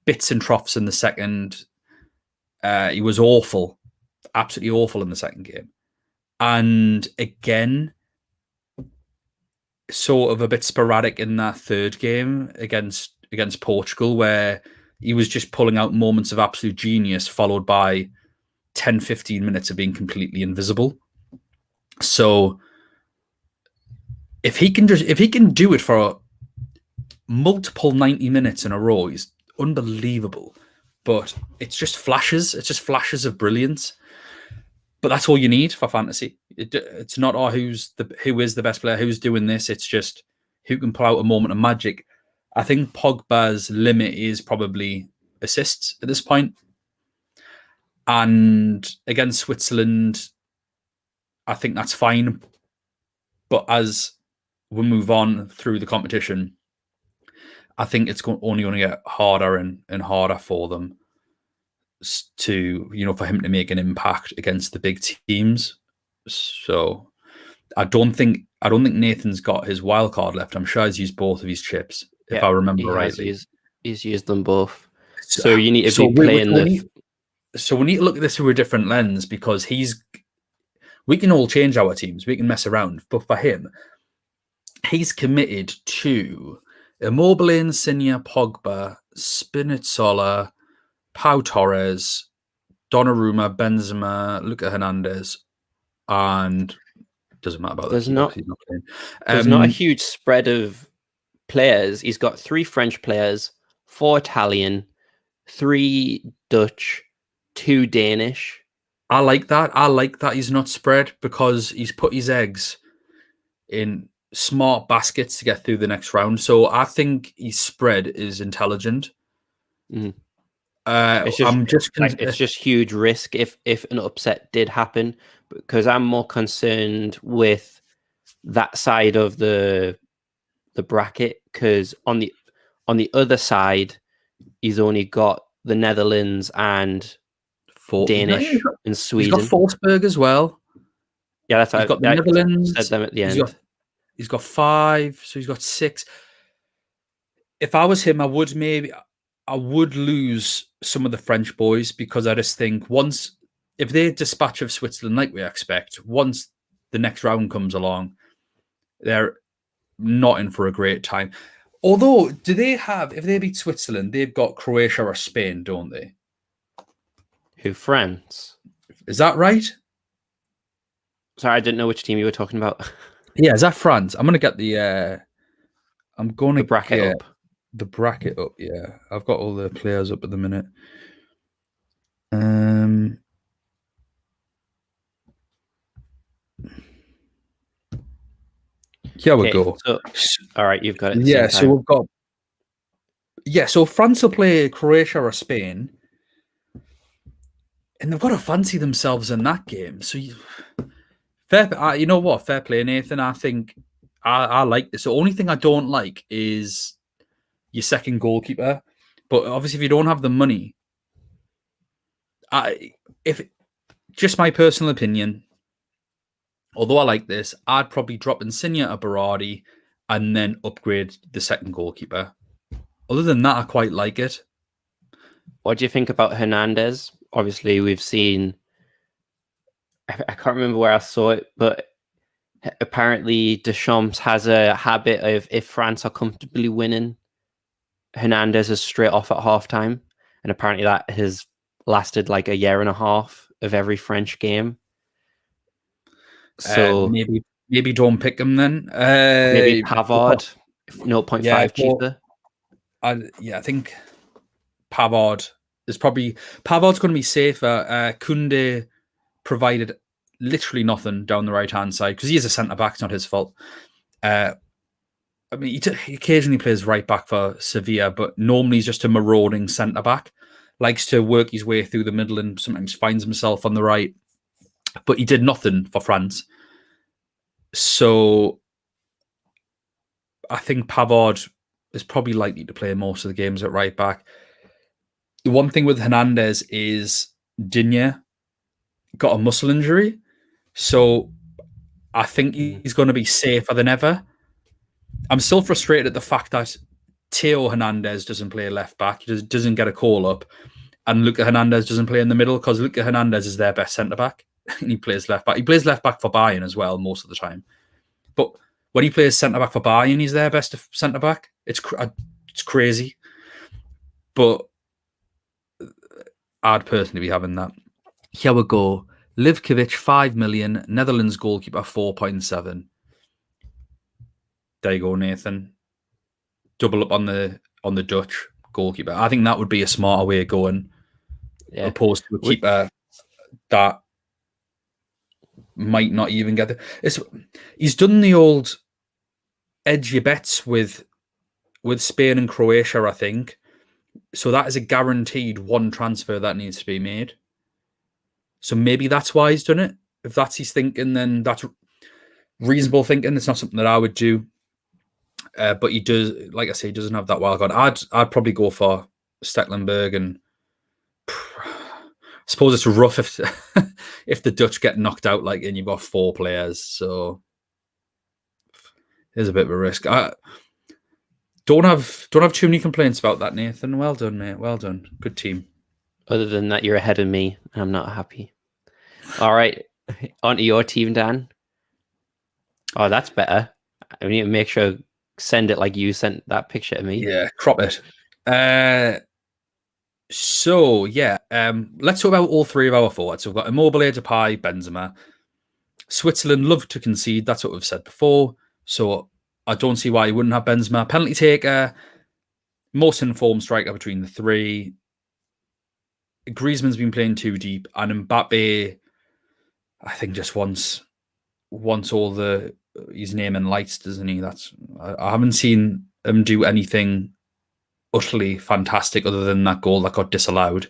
bits and troughs in the second. He was awful, absolutely awful in the second game. And again, sort of a bit sporadic in that third game against Portugal, where he was just pulling out moments of absolute genius, followed by 10, 15 minutes of being completely invisible. So if he can do it for multiple 90 minutes in a row, he's unbelievable. But it's just flashes. It's just flashes of brilliance. But that's all you need for fantasy. It's not who is the best player, who's doing this. It's just who can pull out a moment of magic. I think Pogba's limit is probably assists at this point. And against Switzerland, I think that's fine. But as we move on through the competition, I think it's only going to get harder and harder for them for him to make an impact against the big teams. So I don't think Nathan's got his wild card left. I'm sure he's used both of his chips, if I remember rightly. He's used them both. So you need to be playing So we need to look at this through a different lens, because we can all change our teams, we can mess around, but for him, he's committed to Immobile, Insigne, Pogba, Spinazzola, Pau Torres, Donnarumma, Benzema, Lucas Hernandez, and doesn't matter about there's not a huge spread of players. He's got 3 French players, 4 Italian, 3 Dutch, 2 Danish. I like that. He's not spread, because he's put his eggs in smart baskets to get through the next round. So I think his spread is intelligent. Mm-hmm. It's just huge risk if an upset did happen, because I'm more concerned with that side of the bracket, because on the other side, he's only got the Netherlands and Danish and Sweden. He's got Forsberg as well. Yeah, that's He's what got the I Netherlands. said them at the end. He's got 5, so he's got 6. If I was him, I would lose some of the French boys, because I just think if they dispatch of Switzerland like we expect, once the next round comes along, they're not in for a great time. Although, if they beat Switzerland, they've got Croatia or Spain, don't they? Who, France? Is that right? Sorry, I didn't know which team you were talking about. Yeah, is that France? I'm gonna get the bracket up. The bracket up, yeah. I've got all the players up at the minute. Here we go. So, all right, you've got it. Yeah, so we've got. Yeah, so France will play Croatia or Spain, and they've got to fancy themselves in that game. So, you know what? Fair play, Nathan. I think I like this. The only thing I don't like is your second goalkeeper. But obviously, if you don't have the money, just my personal opinion, although I like this, I'd probably drop Insigne or Berardi and then upgrade the second goalkeeper. Other than that, I quite like it. What do you think about Hernandez? Obviously, we've seen... I can't remember where I saw it, but apparently Deschamps has a habit of, if France are comfortably winning, Hernandez is straight off at halftime. And apparently that has lasted like a year and a half of every French game. So maybe don't pick him then. Maybe Pavard, 0.5 cheaper. I think Pavard is Pavard's going to be safer. Koundé provided literally nothing down the right-hand side because he is a centre-back. It's not his fault. I mean, he occasionally plays right-back for Sevilla, but normally he's just a marauding centre-back. Likes to work his way through the middle and sometimes finds himself on the right. But he did nothing for France. So I think Pavard is probably likely to play most of the games at right-back. The one thing with Hernandez is Digne got a muscle injury. So I think he's going to be safer than ever. I'm still frustrated at the fact that Theo Hernandez doesn't play left back. He doesn't get a call up. And Luca Hernandez doesn't play in the middle because Luca Hernandez is their best centre-back. And he plays left back. He plays left back for Bayern as well most of the time. But when he plays centre-back for Bayern, he's their best centre-back. It's crazy. But I'd personally be having that. Here we go. Livkovic, 5 million. Netherlands goalkeeper, 4.7. There you go, Nathan. Double up on the Dutch goalkeeper. I think that would be a smarter way of going, opposed to a keeper that might not even get there. He's done the old edge your bets with Spain and Croatia, I think. So that is a guaranteed one transfer that needs to be made. So maybe that's why he's done it. If that's his thinking, then that's reasonable thinking. It's not something that I would do. But he does, like I say, he doesn't have that wild card. I'd probably go for Stecklenburg, and I suppose it's rough if the Dutch get knocked out and you've got 4 players. So there's a bit of a risk. I don't have too many complaints about that, Nathan. Well done, mate. Well done. Good team. Other than that, you're ahead of me, and I'm not happy. All right, on to your team, Dan. Oh, that's better. I need to make sure send it like you sent that picture to me. Yeah, crop it. So yeah, let's talk about all 3 of our forwards. So we've got Immobile, Depay, Benzema. Switzerland love to concede. That's what we've said before. So I don't see why you wouldn't have Benzema. Penalty taker, most informed striker between the 3. Griezmann's been playing too deep, and Mbappe, I think, just wants all his name in lights, doesn't he? I haven't seen him do anything utterly fantastic other than that goal that got disallowed.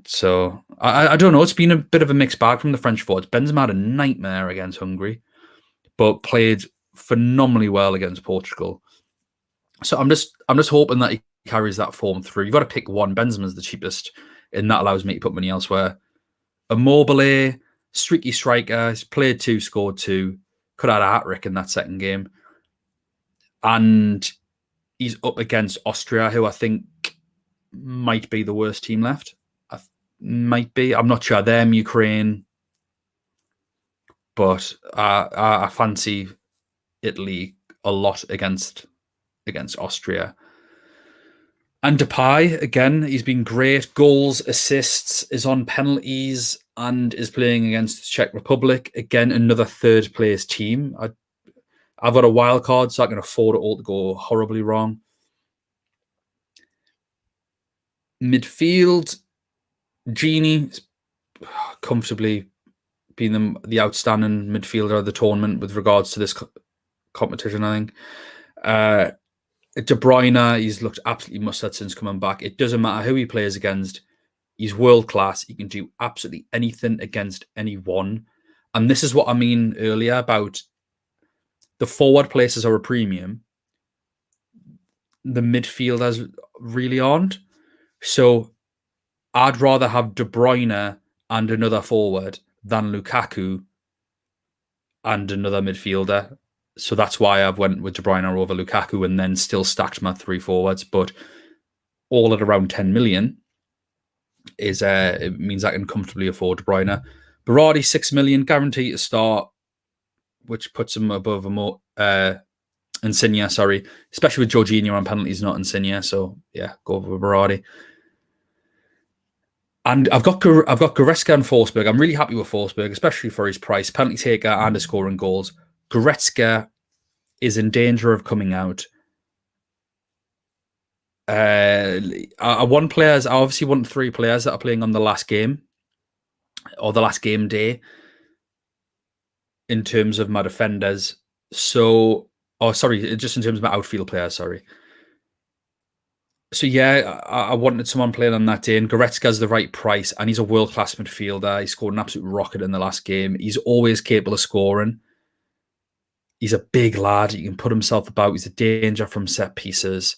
So I don't know. It's been a bit of a mixed bag from the French forwards. Benzema had a nightmare against Hungary, but played phenomenally well against Portugal. So I'm just hoping that he carries that form through. You've got to pick one. Benzema's the cheapest, and that allows me to put money elsewhere. Immobile, streaky striker. He's played 2, scored 2, could have had a hat-trick in that second game. And he's up against Austria, who I think might be the worst team left. Might be. I'm not sure. Them, Ukraine. But I fancy Italy a lot against Austria. And Depay, again, he's been great. Goals, assists, is on penalties, and is playing against the Czech Republic. Again, another third-place team. I've got a wild card, so I can afford it all to go horribly wrong. Midfield, Gini comfortably being the outstanding midfielder of the tournament with regards to this competition, I think. De Bruyne, he's looked absolutely mustard since coming back. It doesn't matter who he plays against. He's world class. He can do absolutely anything against anyone. And this is what I mean earlier about the forward places are a premium. The midfielders really aren't. So I'd rather have De Bruyne and another forward than Lukaku and another midfielder. So that's why I've went with De Bruyne over Lukaku and then still stacked my 3 forwards. But all at around 10 million is it means I can comfortably afford De Bruyne. Berardi, 6 million, guaranteed to start, which puts him above Insigne, sorry. Especially with Jorginho on penalties, not Insigne. So yeah, go with Berardi. And I've got Goretzka and Forsberg. I'm really happy with Forsberg, especially for his price, penalty taker and his scoring goals. Goretzka is in danger of coming out. I obviously want 3 players that are playing on the last game or the last game day in terms of my defenders. So, just in terms of my outfield players, sorry. So yeah, I wanted someone playing on that day, and Goretzka's the right price, and he's a world-class midfielder. He scored an absolute rocket in the last game. He's always capable of scoring. He's a big lad. He can put himself about. He's a danger from set pieces.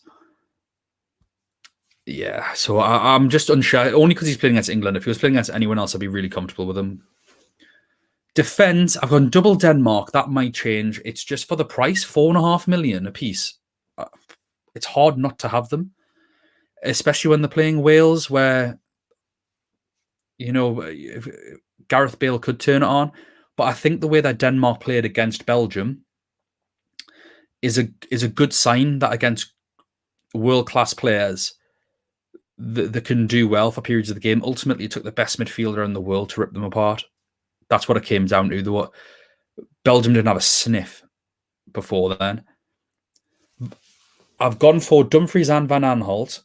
Yeah, so I'm just unsure, only because he's playing against England. If he was playing against anyone else, I'd be really comfortable with him. Defense, I've gone double Denmark. That might change. It's just for the price, 4.5 million a piece. It's hard not to have them, especially when they're playing Wales, where, you know, Gareth Bale could turn it on. But I think the way that Denmark played against Belgium is a good sign that against world-class players, that can do well for periods of the game. Ultimately, it took the best midfielder in the world to rip them apart. That's what it came down to. Belgium didn't have a sniff before then. I've gone for Dumfries and Van Aanholt.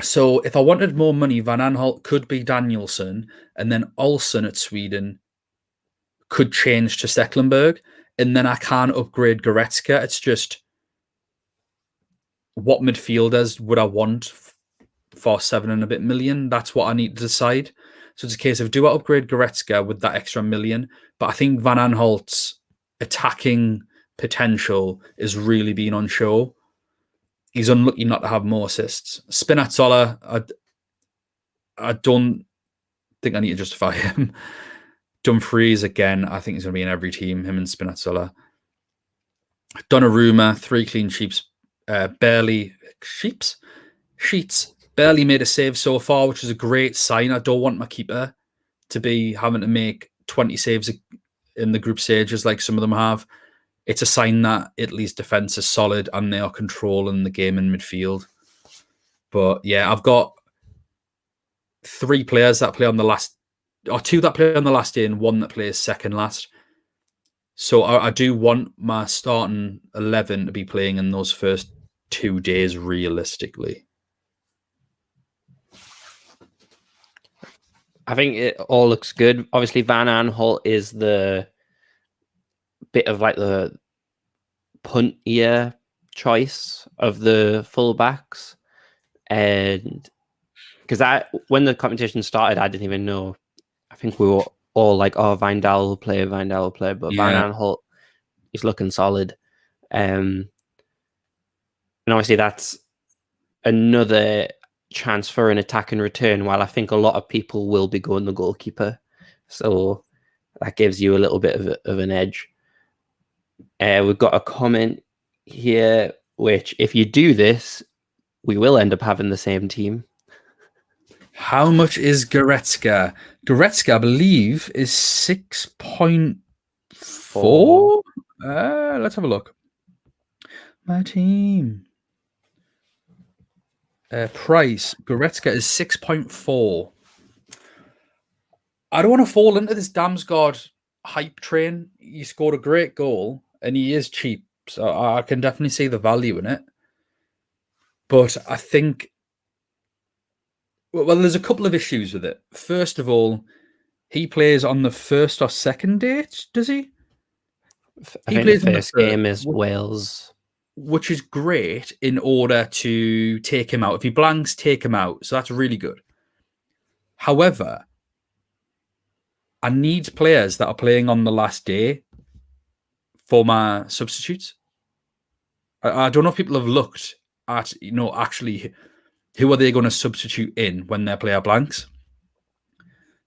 So if I wanted more money, Van Aanholt could be Danielson, and then Olsen at Sweden could change to Stecklenburg, and then I can upgrade Goretzka. It's just, what midfielders would I want for 7 and a bit million? That's what I need to decide. So it's a case of, do I upgrade Goretzka with that extra million? But I think Van Aanholt's attacking potential is really being on show. He's unlucky not to have more assists. Spinazzola, I don't think I need to justify him. Dumfries, again, I think he's going to be in every team, him and Spinazzola. Donnarumma, 3 clean sheets, sheets. Barely made a save so far, which is a great sign. I don't want my keeper to be having to make 20 saves in the group stages like some of them have. It's a sign that Italy's defence is solid and they are controlling the game in midfield. But yeah, I've got 3 players that play on the last, or 2 that play on the last day and 1 that plays second last. So I do want my starting 11 to be playing in those first 2 days realistically. I think it all looks good. Obviously, Van Aanholt is the bit of like the puntier choice of the fullbacks, and because when the competition started, I didn't even know. I think we were all like, "Oh, Wijndal will play," but yeah. Van Aanholt is looking solid, and obviously that's another chance for an attack and return, while I think a lot of people will be going the goalkeeper. So that gives you a little bit of an edge. We've got a comment here, which if you do this, we will end up having the same team. How much is Goretzka? Goretzka, I believe, is 6.4. Let's have a look. My team. Price. Goretzka is 6.4. I don't want to fall into this Damsgaard hype train. He scored a great goal, and he is cheap, so I can definitely see the value in it. But I think, well, there's a couple of issues with it. First of all, he plays on the first or second date, does he? I think the first game is Wales. Which is great in order to take him out. If he blanks, take him out. So that's really good. However, I need players that are playing on the last day for my substitutes. I don't know if people have looked at, actually, who are they going to substitute in when their player blanks?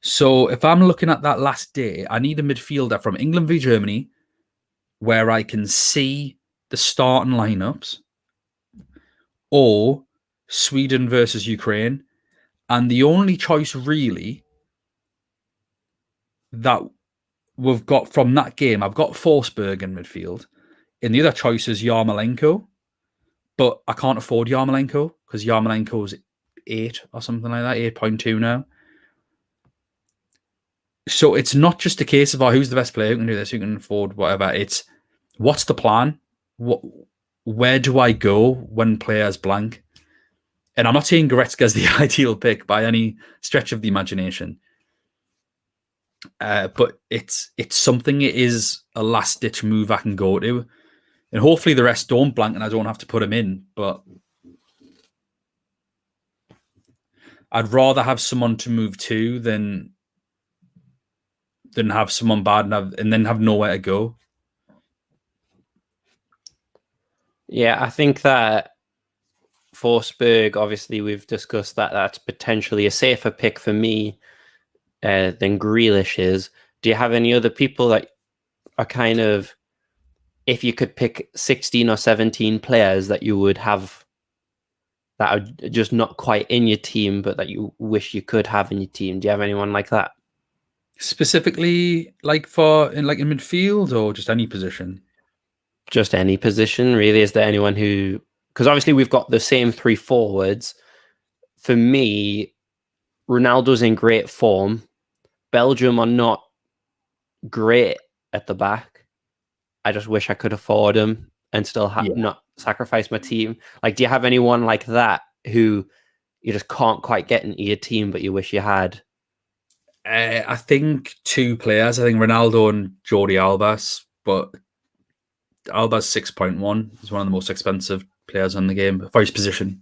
So if I'm looking at that last day, I need a midfielder from England v Germany where I can see the starting lineups, or Sweden versus Ukraine. And the only choice really that we've got from that game, I've got Forsberg in midfield, and the other choice is Yarmolenko, but I can't afford Yarmolenko because Yarmolenko's 8 or something like that, 8.2 now. So it's not just a case of who's the best player who can do this, who can afford whatever. It's what's the plan? Where do I go when players blank? And I'm not saying Goretzka is the ideal pick by any stretch of the imagination. But it's something. It is a last-ditch move I can go to. And hopefully the rest don't blank and I don't have to put them in. But I'd rather have someone to move to than have someone bad and then have nowhere to go. Yeah, I think that Forsberg, obviously, we've discussed that that's potentially a safer pick for me than Grealish is. Do you have any other people that are kind of, if you could pick 16 or 17 players that you would have that are just not quite in your team, but that you wish you could have in your team? Do you have anyone like that? Specifically, like in midfield or just any position? Just any position, really. Is there anyone who, because obviously we've got the same 3 forwards. For me, Ronaldo's in great form. Belgium are not great at the back. I just wish I could afford them and still not sacrifice my team. Like, do you have anyone like that who you just can't quite get into your team, but you wish you had? I think 2 players. I think Ronaldo and Jordi Alba, but Alba's 6.1. He's one of the most expensive players in the game for his position.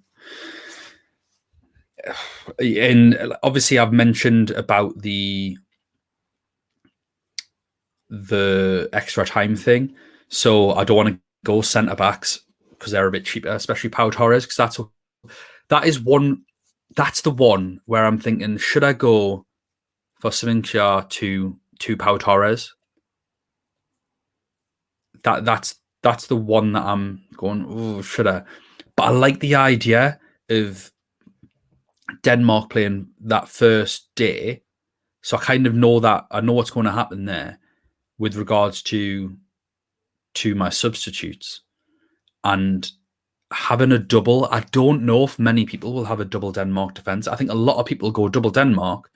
And obviously, I've mentioned about the extra time thing. So I don't want to go centre backs because they're a bit cheaper, especially Pau Torres, because that's the one where I'm thinking, should I go for Svinkja to Pau Torres? That's the one that I'm going, oh, should I? But I like the idea of Denmark playing that first day. So I kind of know that I know what's going to happen there with regards to my substitutes. And having a double, I don't know if many people will have a double Denmark defense. I think a lot of people go double Denmark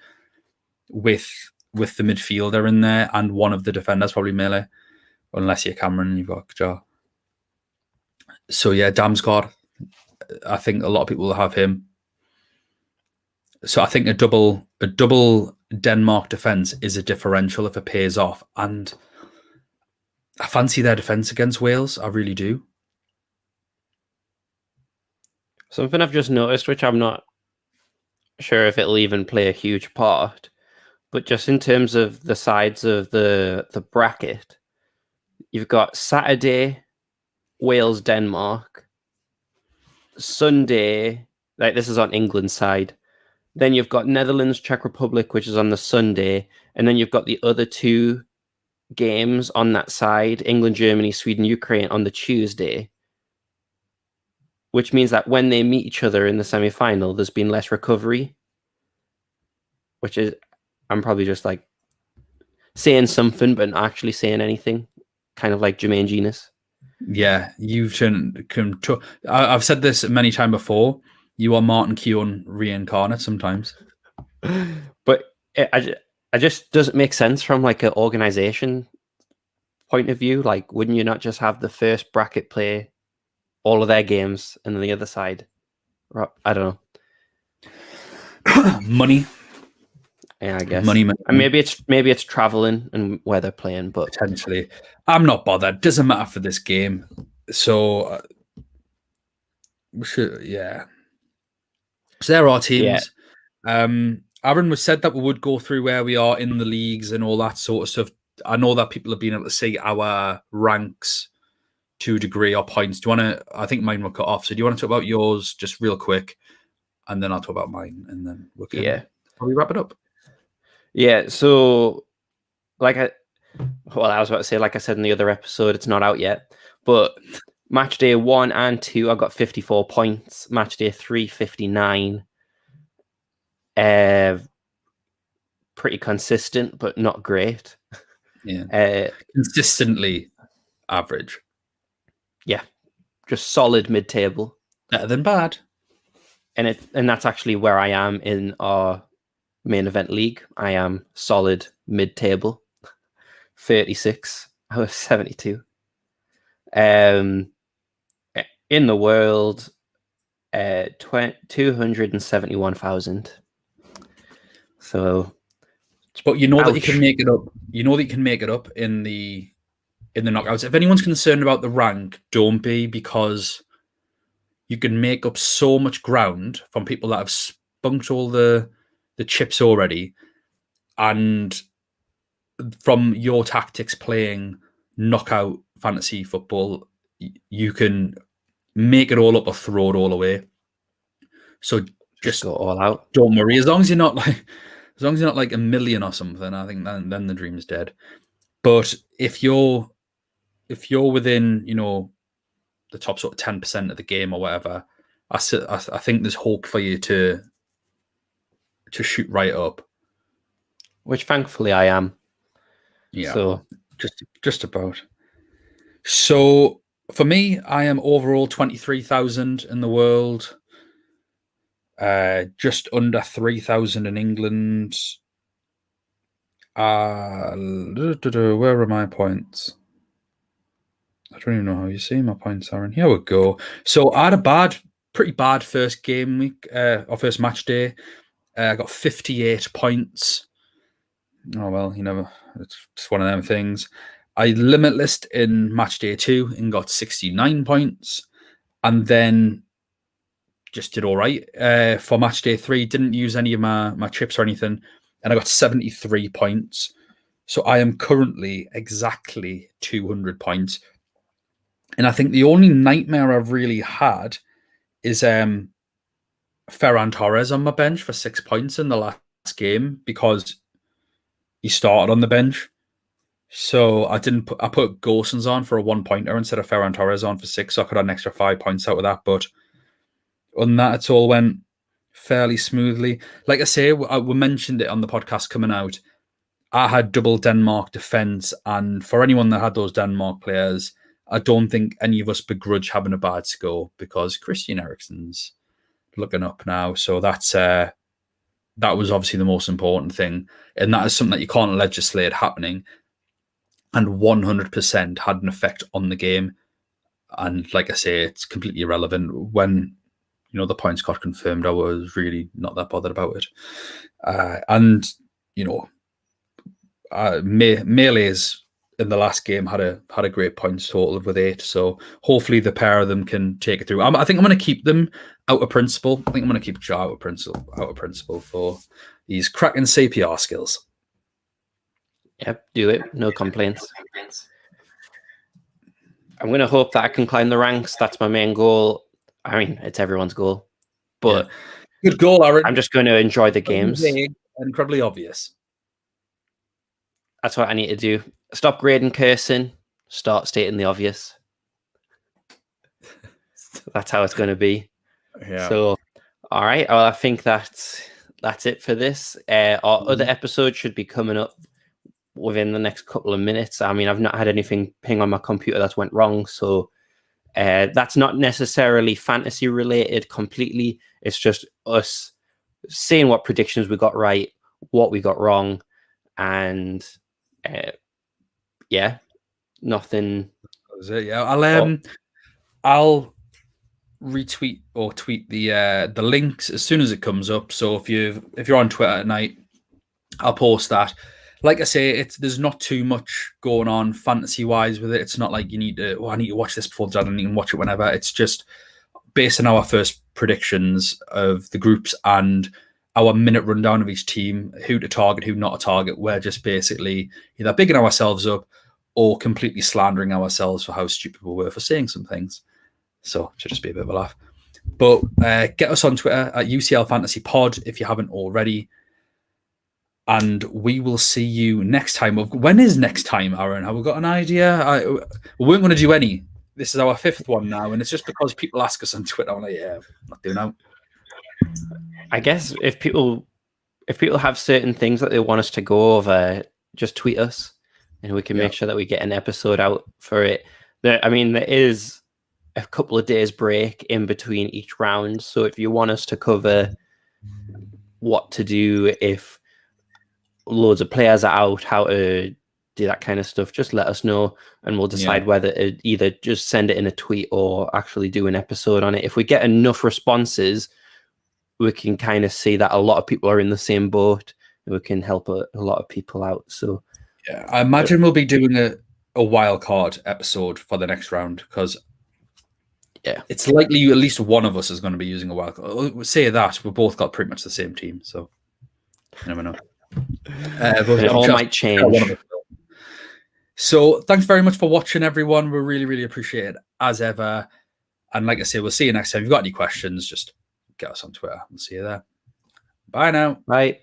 with the midfielder in there and one of the defenders, probably Mele. Unless you're Cameron and you've got Jar. So yeah, Damsgaard. I think a lot of people will have him. So I think a double Denmark defense is a differential if it pays off. And I fancy their defense against Wales. I really do. Something I've just noticed, which I'm not sure if it'll even play a huge part, but just in terms of the sides of the bracket, you've got Saturday, Wales, Denmark. Sunday, like this is on England's side. Then you've got Netherlands, Czech Republic, which is on the Sunday. and then you've got the other 2 games on that side, England, Germany, Sweden, Ukraine, on the Tuesday, which means that when they meet each other in the semi-final, there's been less recovery, which is, I'm probably just like saying something but not actually saying anything, kind of like Jermaine Genius. Yeah, I've said this many times before. You are Martin Keown reincarnate sometimes. But I just doesn't make sense from like an organization point of view. Like, wouldn't you not just have the first bracket play all of their games and then the other side? I don't know. Money. Yeah, I guess. Money. And maybe it's traveling and where they're playing, but potentially. I'm not bothered. Doesn't matter for this game. So yeah. So there are teams. Yeah. Aaron was said that we would go through where we are in the leagues and all that sort of stuff. I know that people have been able to see our ranks to a degree or points. Do you want to? I think mine will cut off. So do you want to talk about yours just real quick, and then I'll talk about mine, and then we can probably wrap it up. Yeah. So, I was about to say, like I said in the other episode, it's not out yet, but match day 1 and 2, I got 54 points. Match day 3, 59. Pretty consistent, but not great. Yeah. Consistently average. Yeah. Just solid mid-table. Better than bad. And that's actually where I am in our main event league. I am solid mid-table. 36 out of 72. In the world, 271,000. So, but you know that you can make it up. You know that you can make it up in the knockouts. If anyone's concerned about the rank, don't be, because you can make up so much ground from people that have spunked all the chips already, and from your tactics playing knockout fantasy football, you can make it all up or throw it all away. So just go all out. Don't worry. As long as you're not like a million or something, I think then the dream's dead. But if you're within, the top sort of 10% of the game or whatever, I think there's hope for you to shoot right up. Which thankfully I am. Yeah. So just about. So for me, I am overall 23,000 in the world. Just under 3,000 in England. Where are my points? I don't even know how you see my points, Aaron. Here we go. So I had a pretty bad first game week, or first match day. I got 58 points. Oh, well, it's just one of them things. I limitless in match day 2 and got 69 points. And then just did all right. For match day 3, didn't use any of my chips or anything. And I got 73 points. So I am currently exactly 200 points. And I think the only nightmare I've really had is Ferran Torres on my bench for 6 points in the last game because he started on the bench. So I put Gosens on for a 1-pointer instead of Ferran Torres on for 6, so I could have an extra 5 points out of that. But on that, it all went fairly smoothly. Like I say, we mentioned it on the podcast coming out. I had double Denmark defense, and for anyone that had those Denmark players, I don't think any of us begrudge having a bad score because Christian Eriksen's looking up now. So that was obviously the most important thing, and that is something that you can't legislate happening. And 100% had an effect on the game. And like I say, it's completely irrelevant. When the points got confirmed, I was really not that bothered about it. Melee's in the last game had a great points total with 8. So hopefully the pair of them can take it through. I think I'm going to keep them out of principle. I think I'm going to keep Joe out of principle for these cracking CPR skills. Yep, do it. No complaints. I'm going to hope that I can climb the ranks. That's my main goal. I mean, it's everyone's goal. But good goal, Aaron. I'm just going to enjoy the games. Incredibly obvious. That's what I need to do. Stop grading cursing. Start stating the obvious. That's how it's going to be. Yeah. So, all right. Well, I think that's it for this. Our other episode should be coming up within the next couple of minutes. I mean, I've not had anything ping on my computer that's went wrong, so that's not necessarily fantasy related completely. It's just us seeing what predictions we got right, what we got wrong, and yeah, nothing. That was it. Yeah, I'll retweet or tweet the links as soon as it comes up. So if you're on Twitter at night, I'll post that. Like I say, there's not too much going on fantasy wise with it. It's not like you need to. Oh, I need to watch this before the and you can watch it whenever. It's just based on our first predictions of the groups and our minute rundown of each team, who to target, who not to target. We're just basically either bigging ourselves up or completely slandering ourselves for how stupid we were for saying some things. So it should just be a bit of a laugh. But get us on Twitter at UCL Fantasy Pod if you haven't already. And we will see you next time. When is next time, Aaron? Have we got an idea? We weren't going to do any. This is our 5th one now, and it's just because people ask us on Twitter. I'm like, yeah, I'm not doing that. I guess if people have certain things that they want us to go over, just tweet us, and we can make sure that we get an episode out for it. There is a couple of days break in between each round, so if you want us to cover what to do if loads of players are out, how to do that kind of stuff, just let us know, and we'll decide whether to either just send it in a tweet or actually do an episode on it. If we get enough responses, we can kind of see that a lot of people are in the same boat, and we can help a lot of people out. So yeah, I imagine we'll be doing a wild card episode for the next round, because it's likely at least one of us is going to be using a wild card. We'll say that we've both got pretty much the same team, so you never know. But it all might change. So thanks very much for watching, everyone. We really, really appreciate it as ever. And like I say, we'll see you next time. If you've got any questions, just get us on Twitter. We'll see you there. Bye now. Bye.